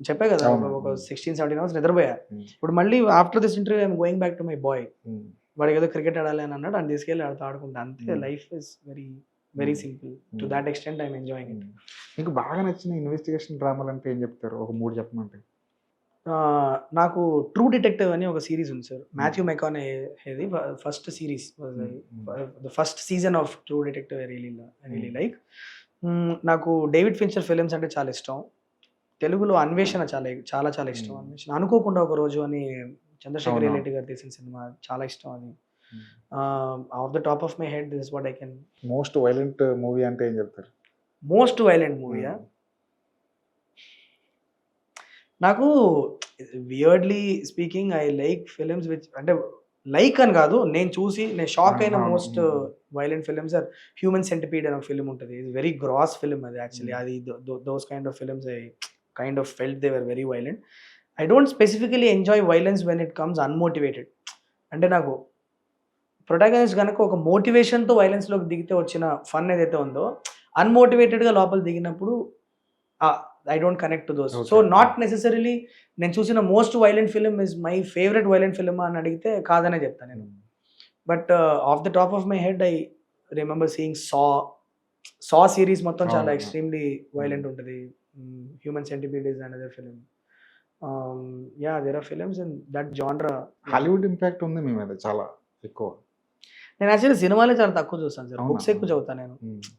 చెప్పే కదా, ఒక 16-17 hours నిద్రపోయా. ఇప్పుడు మళ్ళీ after this interview I'm going back to my boy. వాడికి ఏదో క్రికెట్ ఆడాలి అని అన్నాడు, అని తీసుకెళ్ళి ఆడుకుంటా అంతే. Life is very very simple. To that extent I'm enjoying it. మీకు బాగా నచ్చిన ఇన్వెస్టిగేషన్ డ్రామాలు అంటే ఏం చెప్తారు? ఒక 3 చెప్పమంటే. నాకు ట్రూ డిటెక్టివ్ అని ఒక సిరీస్ ఉంది సార్, మాథ్యూ మెకానహేది. First series, the first season of True Detective I really like. నాకు డేవిడ్ ఫించర్ ఫిలిమ్స్ అంటే చాలా ఇష్టం. తెలుగులో అన్వేషణ చాలా చాలా ఇష్టం. అన్వేషణ, అనుకోకుండా ఒక రోజు అని చంద్రశేఖర్ రిలేటి గారు తీసిన సినిమా చాలా ఇష్టం. అది off the top of my head this is what I can. Most violent movie అంటే ఏం చెప్తారు? మోస్ట్ వైలెంట్ మూవీయా? నాకు weirdly speaking I like films which, అంటే లైక్ అని కాదు, నేను షాక్ అయిన most violent films are Human Centipede అనే ఒక ఫిలిం ఉంటుంది. ఇట్స్ వెరీ గ్రాస్ ఫిలిం అది యాక్చువల్లీ. అది those kind of films I kind of felt they were very violent. I don't specifically enjoy violence when it comes unmotivated. అంటే నాకు protagonist కనుక ఒక మోటివేషన్తో వైలెన్స్లోకి దిగితే వచ్చిన ఫన్ ఏదైతే ఉందో, అన్మోటివేటెడ్గా లోపల దిగినప్పుడు I don't connect to those. Okay. So not necessarily నేను చూసిన most violent film is my favourite violent film అని అడిగితే కాదనే చెప్తాను నేను. But off the top of my head I remember seeing Saw series మొత్తం చాలా ఎక్స్ట్రీమ్లీ వైలెంట్ ఉంటుంది. Human Centipede is another film. There are films in that జానరా. Hollywood impact ఉంది మీ మీద చాలా ఎక్కువ. నేను యాక్చువల్లీ సినిమాలే చాలా తక్కువ చూస్తాను సార్. అవునా? బుక్స్ ఎక్కువ చదువుతాను నేను.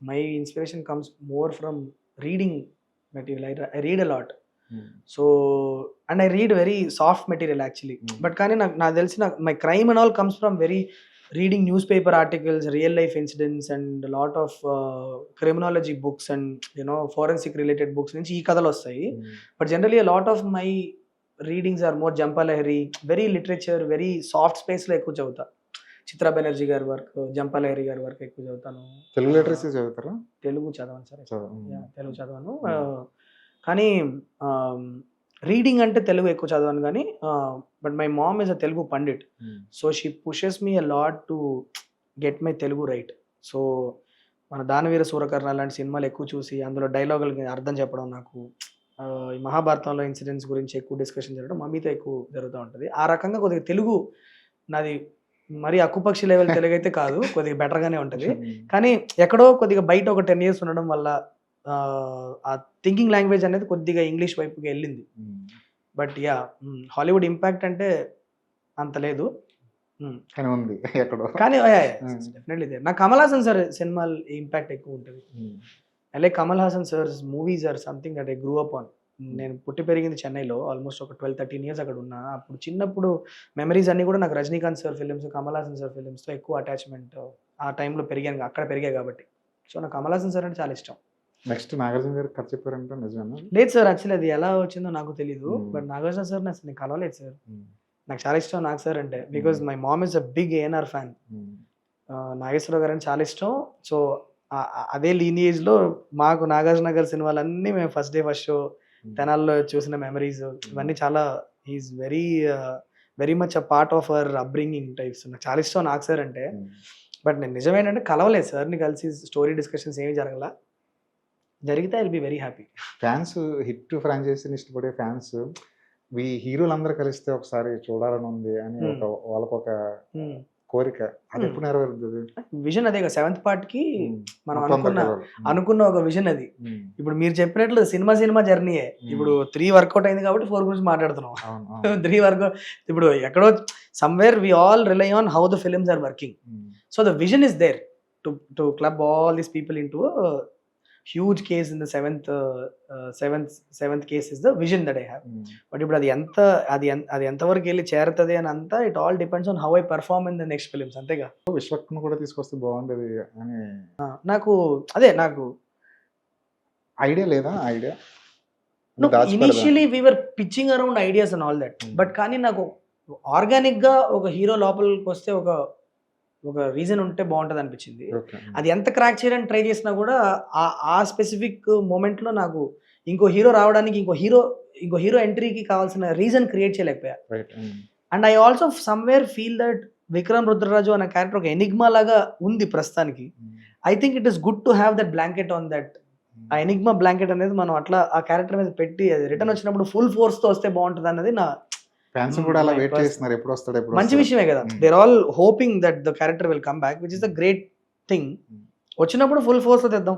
My inspiration comes more from reading material. I read a lot. So and I read very soft material actually. But కానీ నాకు తెలిసిన my crime and all comes from very reading newspaper articles, real life incidents and lot of criminology books and you know forensic related books నుంచి ఈ కథలు వస్తాయి. But generally lot of my readings are more జంపాలహరి, very literature, very soft స్పేస్లో ఎక్కువ చదువుతా. చిత్రా బెనర్జీ గారి work, జంపాలహరి గారి వర్క్ ఎక్కువ చదువుతాను. తెలుగు లిటరసీ చదువుతారా? తెలుగు చదవను సార్. తెలుగు చదవను. కానీ రీడింగ్ అంటే తెలుగు ఎక్కువ చదవను కానీ but my mom is a Telugu Pandit. So she pushes me a lot to get my Telugu right. So మన దానవీర సూరకర్ణ లాంటి సినిమాలు ఎక్కువ చూసి అందులో డైలాగులకి అర్థం చెప్పడం, నాకు ఈ మహాభారతంలో ఇన్సిడెంట్స్ గురించి ఎక్కువ డిస్కషన్ జరగడం మమ్మీతో ఎక్కువ జరుగుతూ ఉంటుంది. ఆ రకంగా కొద్దిగా తెలుగు నాది మరి అక్కుపక్షి లెవెల్ తెలుగు అయితే కాదు, కొద్దిగా బెటర్గానే ఉంటుంది. కానీ ఎక్కడో కొద్దిగా బయట ఒక 10 years ఉండడం వల్ల ఆ థింకింగ్ లాంగ్వేజ్ అనేది కొద్దిగా ఇంగ్లీష్ వైపుకి వెళ్ళింది. బట్ యా, హాలీవుడ్ ఇంపాక్ట్ అంటే అంత లేదు కానీ ఉంది ఎక్కడో. కానీ డెఫినెట్లీ నాకు కమల్ హాసన్ సార్ సినిమాలు ఇంపాక్ట్ ఎక్కువ ఉంటుంది. అలాగే Kamal Haasan sir's movies are something that I grew up on. నేను పుట్టి పెరిగింది చెన్నైలో, ఆల్మోస్ట్ ఒక 12-13 years అక్కడ ఉన్నా. అప్పుడు చిన్నప్పుడు మెమరీస్ అన్నీ కూడా నాకు Rajinikanth sir films, Kamal Haasan sir ఫిలిమ్స్తో ఎక్కువ అటాచ్మెంట్ ఆ టైంలో పెరిగాను, అక్కడ పెరిగాయి కాబట్టి. సో నాకు కమల్ హాసన్ సార్ అంటే చాలా ఇష్టం. నెక్స్ట్ నాగార్జున గారు కథ చెప్పారంటే నిజమేనా? లేదు సార్, యాక్చువల్లీ అది ఎలా వచ్చిందో నాకు తెలీదు. బట్ నాగార్జున సార్ అసలు నేను కలవలేదు సార్. నాకు చాలా ఇష్టం నాగ్ సార్ అంటే, because my mom is a big ANR fan. Nageswararao గారు అంటే చాలా ఇష్టం. సో అదే లీనియేజ్లో మాకు నాగార్జున గారి సినిమాలన్నీ మేము ఫస్ట్ డే ఫస్ట్ షో తెనాల్లో చూసిన మెమరీస్ ఇవన్నీ చాలా, is very much a part of our upbringing types. నాకు చాలా ఇష్టం నాగ్ సార్ అంటే. బట్ నేను నిజమేంటంటే కలవలేదు సార్ని, కలిసి స్టోరీ డిస్కషన్స్ ఏమి జరగల. జరిగితే I will be very happy. Fans hit ఫ్రాంచైజీని ఇష్టపడే ఫ్యాన్స్ ఈ హీరోలు అందరూ కలిస్తే ఒకసారి చూడాలని ఉంది అని వాళ్ళకొక కోరిక. అది ఎప్పుడు నెరవేరుతుంది? విజన్ అదే కదా, 7th part కి మనం అనుకున్న ఒక విజన్ అది. ఇప్పుడు మీరు చెప్పినట్లు సినిమా జర్నీయే. ఇప్పుడు 3 వర్కౌట్ అయింది కాబట్టి 4 గురించి మాట్లాడుతున్నాం. 3 వర్కౌట్ ఇప్పుడు ఎక్కడో somewhere we all rely on how the films are working. So the vision is there to club all these people into huge case in the seventh case is the vision that I have. But ఇప్పుడు అది ఎంతవరకు వెళ్ళి చేరుతుంది అని అంతా it all depends on how I perform in the next films, అంతేగా. విశ్వక్ను కూడా తీసుకొస్తే బాగుండేది అని నాకు ఐడియా లేదా? Idea initially we were pitching around ideas and all that. But కానీ నాకు ఆర్గానిక్ గా ఒక హీరో లోపలికి వస్తే ఒక రీజన్ ఉంటే బాగుంటుంది అనిపించింది. అది ఎంత క్రాక్ చేయడానికి ట్రై చేసినా కూడా ఆ స్పెసిఫిక్ మూమెంట్ లో నాకు ఇంకో హీరో రావడానికి, ఇంకో హీరో ఎంట్రీకి కావాల్సిన రీజన్ క్రియేట్ చేయలేకపోయా. And I also somewhere feel that Vikram Rudraraju అనే క్యారెక్టర్ ఒక ఎనిగ్మా లాగా ఉంది ప్రస్తుతానికి. I think it is good to have that blanket on that. ఆ ఎనిగ్మా బ్లాంకెట్ అనేది మనం అట్లా ఆ క్యారెక్టర్ మీద పెట్టి అది రిటర్న్ వచ్చినప్పుడు ఫుల్ ఫోర్స్ తో వస్తే బాగుంటుంది అన్నది నా ఫ్యాన్స్ కూడా అలా వెయిట్ చేస్తున్నారు, ఎప్పుడు వస్తాడు. మంచి విషయమే కదా. They are all hoping that the character will come back, which is the great thing. వచ్చినప్పుడు ఫుల్ ఫోర్స్ తో తెద్దాం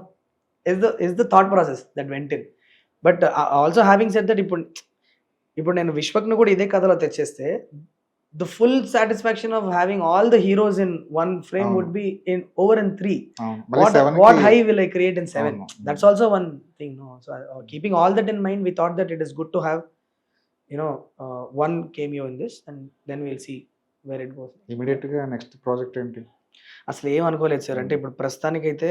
is the thought process that went in. But also having said that ఇప్పుడు నేను విశ్వక్ను కూడా ఇదే కథలో తెచ్చేస్తే the full satisfaction of having all the heroes in 1 frame would be in over in 3. What high will I create in 7? That's also one thing, no? So keeping all that in mind, we thought that it is good to have one cameo in this, and then we'll see where it goes. Immediate గా next project ఏంటి? అసలు ఏం అనుకోలేదు sir. అంటే ఇప్పుడు ప్రస్తుతానికైతే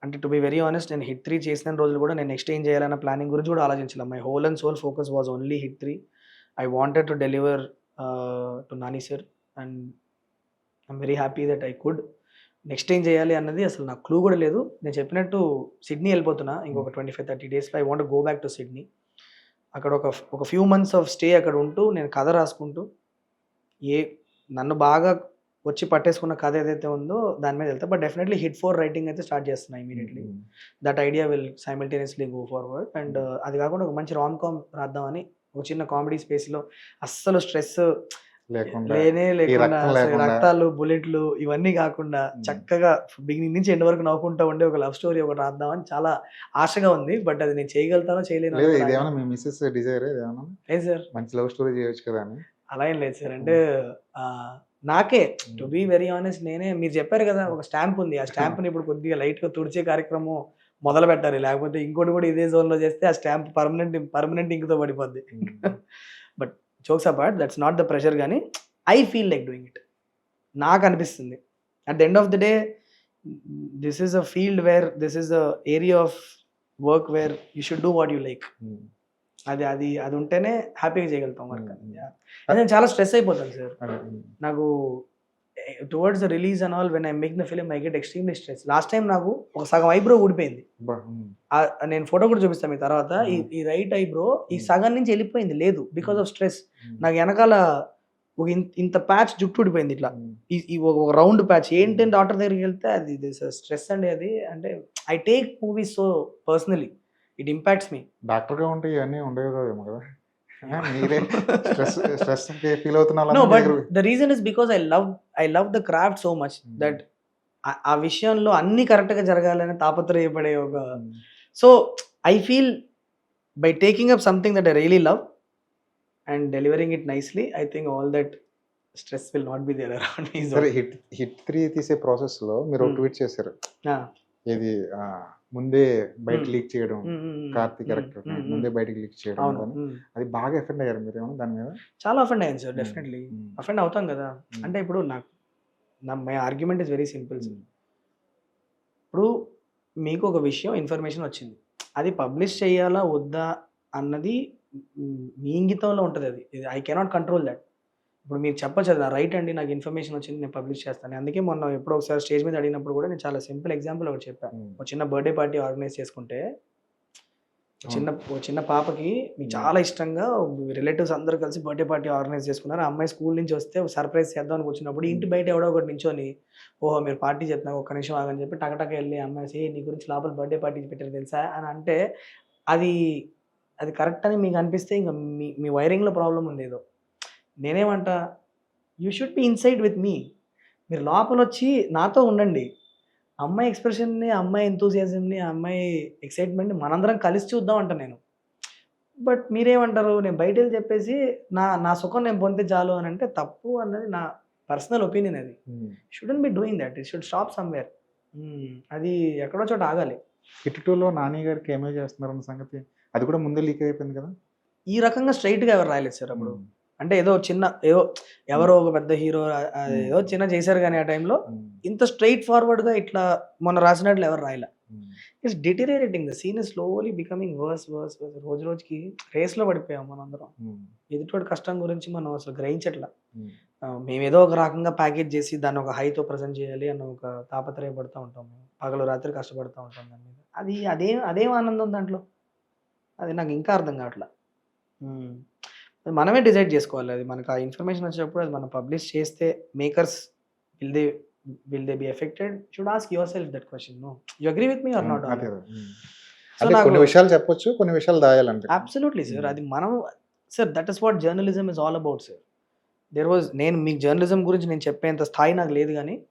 అంటే to be very honest, నేను హిట్ 3 చేసిన రోజులు కూడా నేను నెక్స్ట్ ఏం చేయాలన్న ప్లానింగ్ గురించి కూడా ఆలోచించాలి. My whole and soul focus was only hit 3. I wanted to deliver to Nani sir, and I'm very happy that I could. Next ఏం చేయాలి అన్నది అసలు నాకు క్లూ కూడా లేదు. నేను చెప్పినట్టు సిడ్నీ వెళ్ళిపోతున్నా ఇంకొక 25-30 daysలో. I want go back to Sydney. అక్కడ ఒక ఫ్యూ మంత్స్ ఆఫ్ స్టే అక్కడ ఉంటూ నేను కథ రాసుకుంటూ నన్ను బాగా వచ్చి పట్టేసుకున్న కథ ఏదైతే ఉందో దాని మీద వెళ్తా. బట్ డెఫినెట్లీ హిట్ 4 రైటింగ్ అయితే స్టార్ట్ చేస్తున్నా immediately. That idea will simultaneously go forward. And అది కాకుండా ఒక మంచి రామ్-కామ్ రాద్దామని ఒక చిన్న కామెడీ స్పేస్లో అస్సలు స్ట్రెస్ లేనే లేకుండా రక్తాలు బుల్లెట్లు ఇవన్నీ కాకుండా చక్కగా బిగినింగ్ నుంచి ఎండ్ వరకు నవ్వుకుంటా ఉండే ఒక లవ్ స్టోరీ ఒకటి రాద్దామని చాలా ఆశగా ఉంది. బట్ అది నేను చేయగలుగుతానో చేయలేను. సార్ మంచి లవ్ స్టోరీ చేయొచ్చు కదా అని. అలా ఏం లేదు సార్. అంటే నాకే టు బీ వెరీ ఆనెస్ట్ నేనే మీరు చెప్పారు కదా ఒక స్టాంప్ ఉంది ఆ స్టాంప్ని ఇప్పుడు కొద్దిగా లైట్గా తుడిచే కార్యక్రమం మొదలు పెట్టాలి లేకపోతే ఇంకోటి కూడా ఇదే జోన్లో చేస్తే ఆ స్టాంప్ పర్మనెంట్ ఇంక్తో పడిపోద్ది but jokes apart that's not the pressure కానీ I feel like doing it నాకు అనిపిస్తుంది at the end of the day this is a field where this is a area of work where you should do what you like అది అది అది ఉంటేనే హ్యాపీగా చేయగలుగుతాం work నేను చాలా స్ట్రెస్ అయిపోతాను సార్ నాకు towards the release and all when I make the film I get extremely stress last time నాకు ఒక సగం ఐబ్రో ఊడిపోయింది నేను ఫోటో కూడా చూపిస్తాను మీ తర్వాత ఈ రైట్ ఐబ్రో ఈ సగం నుంచి వెళ్ళిపోయింది లేదు బికాస్ ఆఫ్ స్ట్రెస్ నాకు వెనకాల ఒక ఇంత ప్యాచ్ జుట్టు ఊడిపోయింది ఇట్లా ఈ ఒక రౌండ్ ప్యాచ్ ఏంటి డాక్టర్ దగ్గరికి వెళ్తే అది స్ట్రెస్ అండి అది అంటే I take movies so personally it impacts me డాక్టర్గా ఉంటే ఇవన్నీ ఉండేవి కదేమో కదా మీరే స్ట్రెస్ ఫీల్ అవుతున్నా no but the reason is because I love the craft so much that ఆ విషయంలో అన్ని కరెక్ట్గా జరగాలని తాపత్రయపడే ఒక so I feel by taking up something that I really love and delivering it nicely I think all that stress will not be there around me సరే hit 3 తీసే ప్రాసెస్లో మీరు ఒక ట్వీట్ చేశారు ఇది ముందే బయట లీక్ చేయడం కార్తీక్ క్యారెక్టర్ ముందే బయటకి లీక్ చేయడం అది బాగా ఎఫెక్ట్ అయ్యారు మీరు ఏమో దాని మీద చాలా అఫెండ్ అయ్యాను సార్ డెఫినెట్లీ అఫెండ్ అవుతాం కదా అంటే ఇప్పుడు my argument is very simple sir ఇప్పుడు మీకు ఒక విషయం ఇన్ఫర్మేషన్ వచ్చింది అది పబ్లిష్ చేయాలా వద్దా అన్నది మీ ఇంగితంలో ఉంటుంది అది ఐ కెనాట్ కంట్రోల్ దట్ ఇప్పుడు మీరు చెప్పచ్చు అది నా రైట్ అండి నాకు ఇన్ఫర్మేషన్ వచ్చింది నేను పబ్లిష్ చేస్తాను అందుకే మొన్న ఎప్పుడో ఒకసారి స్టేజ్ మీద అడిగినప్పుడు కూడా నేను చాలా సింపుల్ ఎగ్జాంపుల్ ఒకటి చెప్పాను ఒక చిన్న బర్త్డే పార్టీ ఆర్గనైజ్ చేసుకుంటే చిన్న పాపకి మీకు చాలా ఇష్టంగా రిలేటివ్స్ అందరూ కలిసి బర్త్డే పార్టీ ఆర్గనైజ్ చేసుకున్నారు అమ్మాయి స్కూల్ నుంచి వస్తే సర్ప్రైజ్ చేద్దామని వచ్చినప్పుడు ఇంటి బయట ఎవడో ఒకటి నించొని ఓహో మీరు పార్టీ చేస్తున్నారు ఒక్క నిమిషం ఆగని చెప్పి టకటక వెళ్ళి అమ్మాయి నీ గురించి లోపల బర్త్డే పార్టీ పెట్టారు తెలుసా అని అంటే అది కరెక్ట్ అని మీకు అనిపిస్తే ఇంకా మీ వైరింగ్లో ప్రాబ్లం ఉంది ఏదో నేనేమంటా you should be inside with me మీరు లోపల వచ్చి నాతో ఉండండి అమ్మాయి ఎక్స్ప్రెషన్ని అమ్మాయి ఎంతూజియాజంని అమ్మాయి ఎక్సైట్మెంట్ని మనందరం కలిసి చూద్దాం అంట నేను బట్ మీరేమంటారు నేను బయట వెళ్ళి చెప్పేసి నా సుఖం నేను పొందితే చాలు అని అంటే తప్పు అన్నది నా పర్సనల్ ఒపీనియన్ అది shouldn't be doing that it should stop somewhere అది ఎక్కడో చోట ఆగాలి హిట్ 2లో నాని గారికి ఏమో చేస్తున్నారు అన్న సంగతి అది కూడా ముందే లీక్ అయిపోయింది కదా ఈ రకంగా స్ట్రైట్గా ఎవరు రాయలేదు సార్ అప్పుడు అంటే ఏదో ఎవరో ఒక పెద్ద హీరో ఏదో చిన్న చేశారు కానీ ఆ టైంలో ఇంత స్ట్రైట్ ఫార్వర్డ్గా ఇట్లా మొన్న రాసినట్లు ఎవరు రాయలే it's deteriorating the scene is slowly becoming worse రోజు రోజుకి రేస్లో పడిపోయాం మనందరం ఎదుటి కష్టం గురించి మనం అసలు గ్రహించట్లా మేము ఏదో ఒక రకంగా ప్యాకేజ్ చేసి దాన్ని ఒక హైతో ప్రజెంట్ చేయాలి అన్న ఒక తాపత్రయపడుతూ ఉంటాం మేము పగలు రాత్రి కష్టపడుతూ ఉంటాం దాని మీద అదేం ఆనందం దాంట్లో అది నాకు ఇంకా అర్థం కావట్లా మనమే డిసైడ్ చేసుకోవాలి అది మనకు ఆ ఇన్ఫర్మేషన్ వచ్చినప్పుడు అది మనం పబ్లిష్ చేస్తే makers will they be affected should ask yourself that question no you agree with me or not కొన్ని విషయాలు చెప్పొచ్చు కొన్ని విషయాలు దాయాలంటే అబ్సల్యూట్లీ సార్ అది మనం sir that is what journalism is all about sir నేను మీకు జర్నలిజం గురించి నేను చెప్పేంత స్థాయి నాకు లేదు కానీ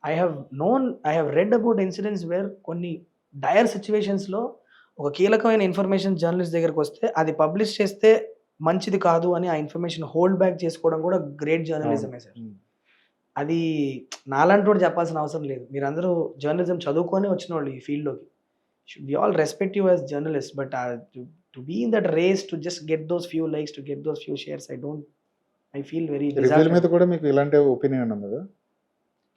I have read about incidents wear కొన్ని డయర్ సిచ్యువేషన్స్లో ఒక కీలకమైన ఇన్ఫర్మేషన్ జర్నలిస్ట్ దగ్గరకు వస్తే అది పబ్లిష్ చేస్తే మంచిది కాదు అని ఆ ఇన్ఫర్మేషన్ హోల్డ్ బ్యాక్ చేసుకోవడం కూడా గ్రేట్ జర్నలిజమే సార్ అది నాలాంటి వాడు చెప్పాల్సిన అవసరం లేదు మీరందరూ జర్నలిజం చదువుకొని వచ్చిన వాళ్ళు ఈ ఫీల్డ్లోకి we all respect you as journalist but to be in that race to just get those few likes to get those few shares I feel very రివ్యూల మీద కూడా మీకు ఇలాంటి ఒపీనియన్ ఉంది కదా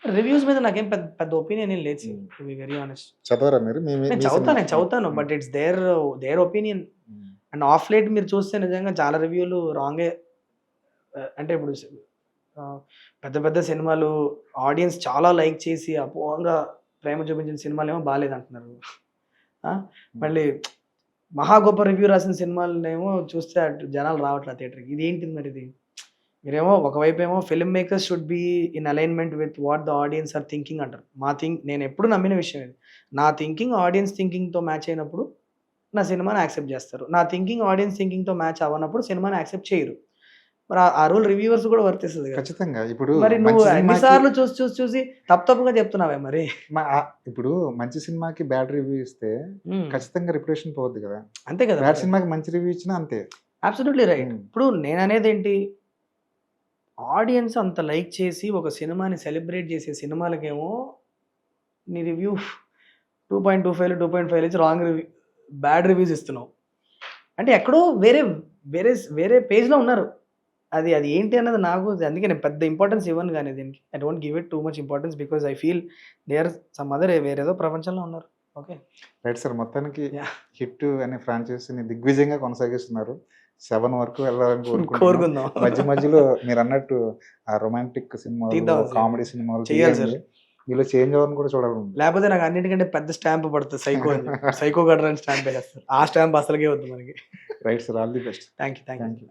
రివ్యూస్ మీద నాకేం పెద్ద ఒపీనియన్ ఏం లేదు sir to be very honest చదవరా మీరు నేను చదువుతాను but it's there opinion and of late మీరు చూస్తే నిజంగా చాలా రివ్యూలు రాంగే అంటే ఇప్పుడు పెద్ద సినిమాలు ఆడియన్స్ చాలా లైక్ చేసి అపోహంగా ప్రేమ చూపించిన సినిమాలు ఏమో బాగాలేదు అంటున్నారు మళ్ళీ మహా గొప్ప రివ్యూ రాసిన సినిమాలనేమో చూస్తే అటు జనాలు రావట్లేదు థియేటర్కి ఇది ఏంటిది మరి ఇది మీరేమో ఒకవైపు ఏమో film makers should be in alignment with what the audience are thinking అంటారు నేను ఎప్పుడు నమ్మిన విషయం ఇది నా థింకింగ్ ఆడియన్స్ థింకింగ్తో మ్యాచ్ అయినప్పుడు నా సినిమాని యాక్సెప్ట్ చేస్తారు నా థింకింగ్ ఆడియన్స్ థింకింగ్తో మ్యాచ్ అవ్వనప్పుడు సినిమాని యాక్సెప్ట్ చేయరు మరి ఆ రూల్ రివ్యూవర్స్ కూడా వర్తిస్తుంది ఖచ్చితంగా ఇప్పుడు మరి నువ్వు ఎన్నిసార్లు చూసి తప్పుగా చెప్తున్నావే మరి ఇప్పుడు మంచి సినిమాకి బ్యాడ్ రివ్యూ ఇస్తే ఖచ్చితంగా రిప్యుటేషన్ పోవద్దు కదా అంతే కదా బ్యాడ్ సినిమాకి మంచి రివ్యూ ఇచ్చినా అంతే అబ్సల్యూట్లీ రైట్ ఇప్పుడు నేను అనేది ఏంటి ఆడియన్స్ అంత లైక్ చేసి ఒక సినిమాని సెలబ్రేట్ చేసే సినిమాలకేమో నీ రివ్యూ 2.25 2.5 ఇచ్చి రాంగ్ రివ్యూ బ్యాడ్ రివ్యూస్ ఇస్తున్నావు. అంటే ఎక్కడో వేరే వేరే వేరే పేజ్లో ఉన్నారు. అది అది ఏంటి అన్నది నాకు అందుకే నేను పెద్ద ఇంపార్టెన్స్ ఇవ్వను కానీ దీనికి. I don't give it too much importance because I feel they are some other వేరేదో ప్రపంచంలో ఉన్నారు. ఓకే రైట్ సార్, మొత్తానికి Yeah. హిట్ అనే ఫ్రాంచైజీని దిగ్విజయంగా కొనసాగిస్తున్నారు. 7 వరకు వెళ్ళాలని కోరుకుంటున్నాం. కోరుకుందాం. మధ్య మధ్యలో మీరు అన్నట్టు ఆ రొమాంటిక్ సినిమాలు, తీద్దాం సార్. కామెడీ సినిమాలు చేయాలి తీయండి. మీలో చేంజ్ అవ్వని కూడా చూడాలి. లేకపోతే నాకు అన్నిటికంటే పెద్ద స్టాంప్ పడుతుంది సైకో అని. సైకో గడ్ర అని స్టాంప్ వేస్తారు. ఆ స్టాంప్ అసలుకే వద్దు మనకి. Right sir, all the best. Thank you. Thank you.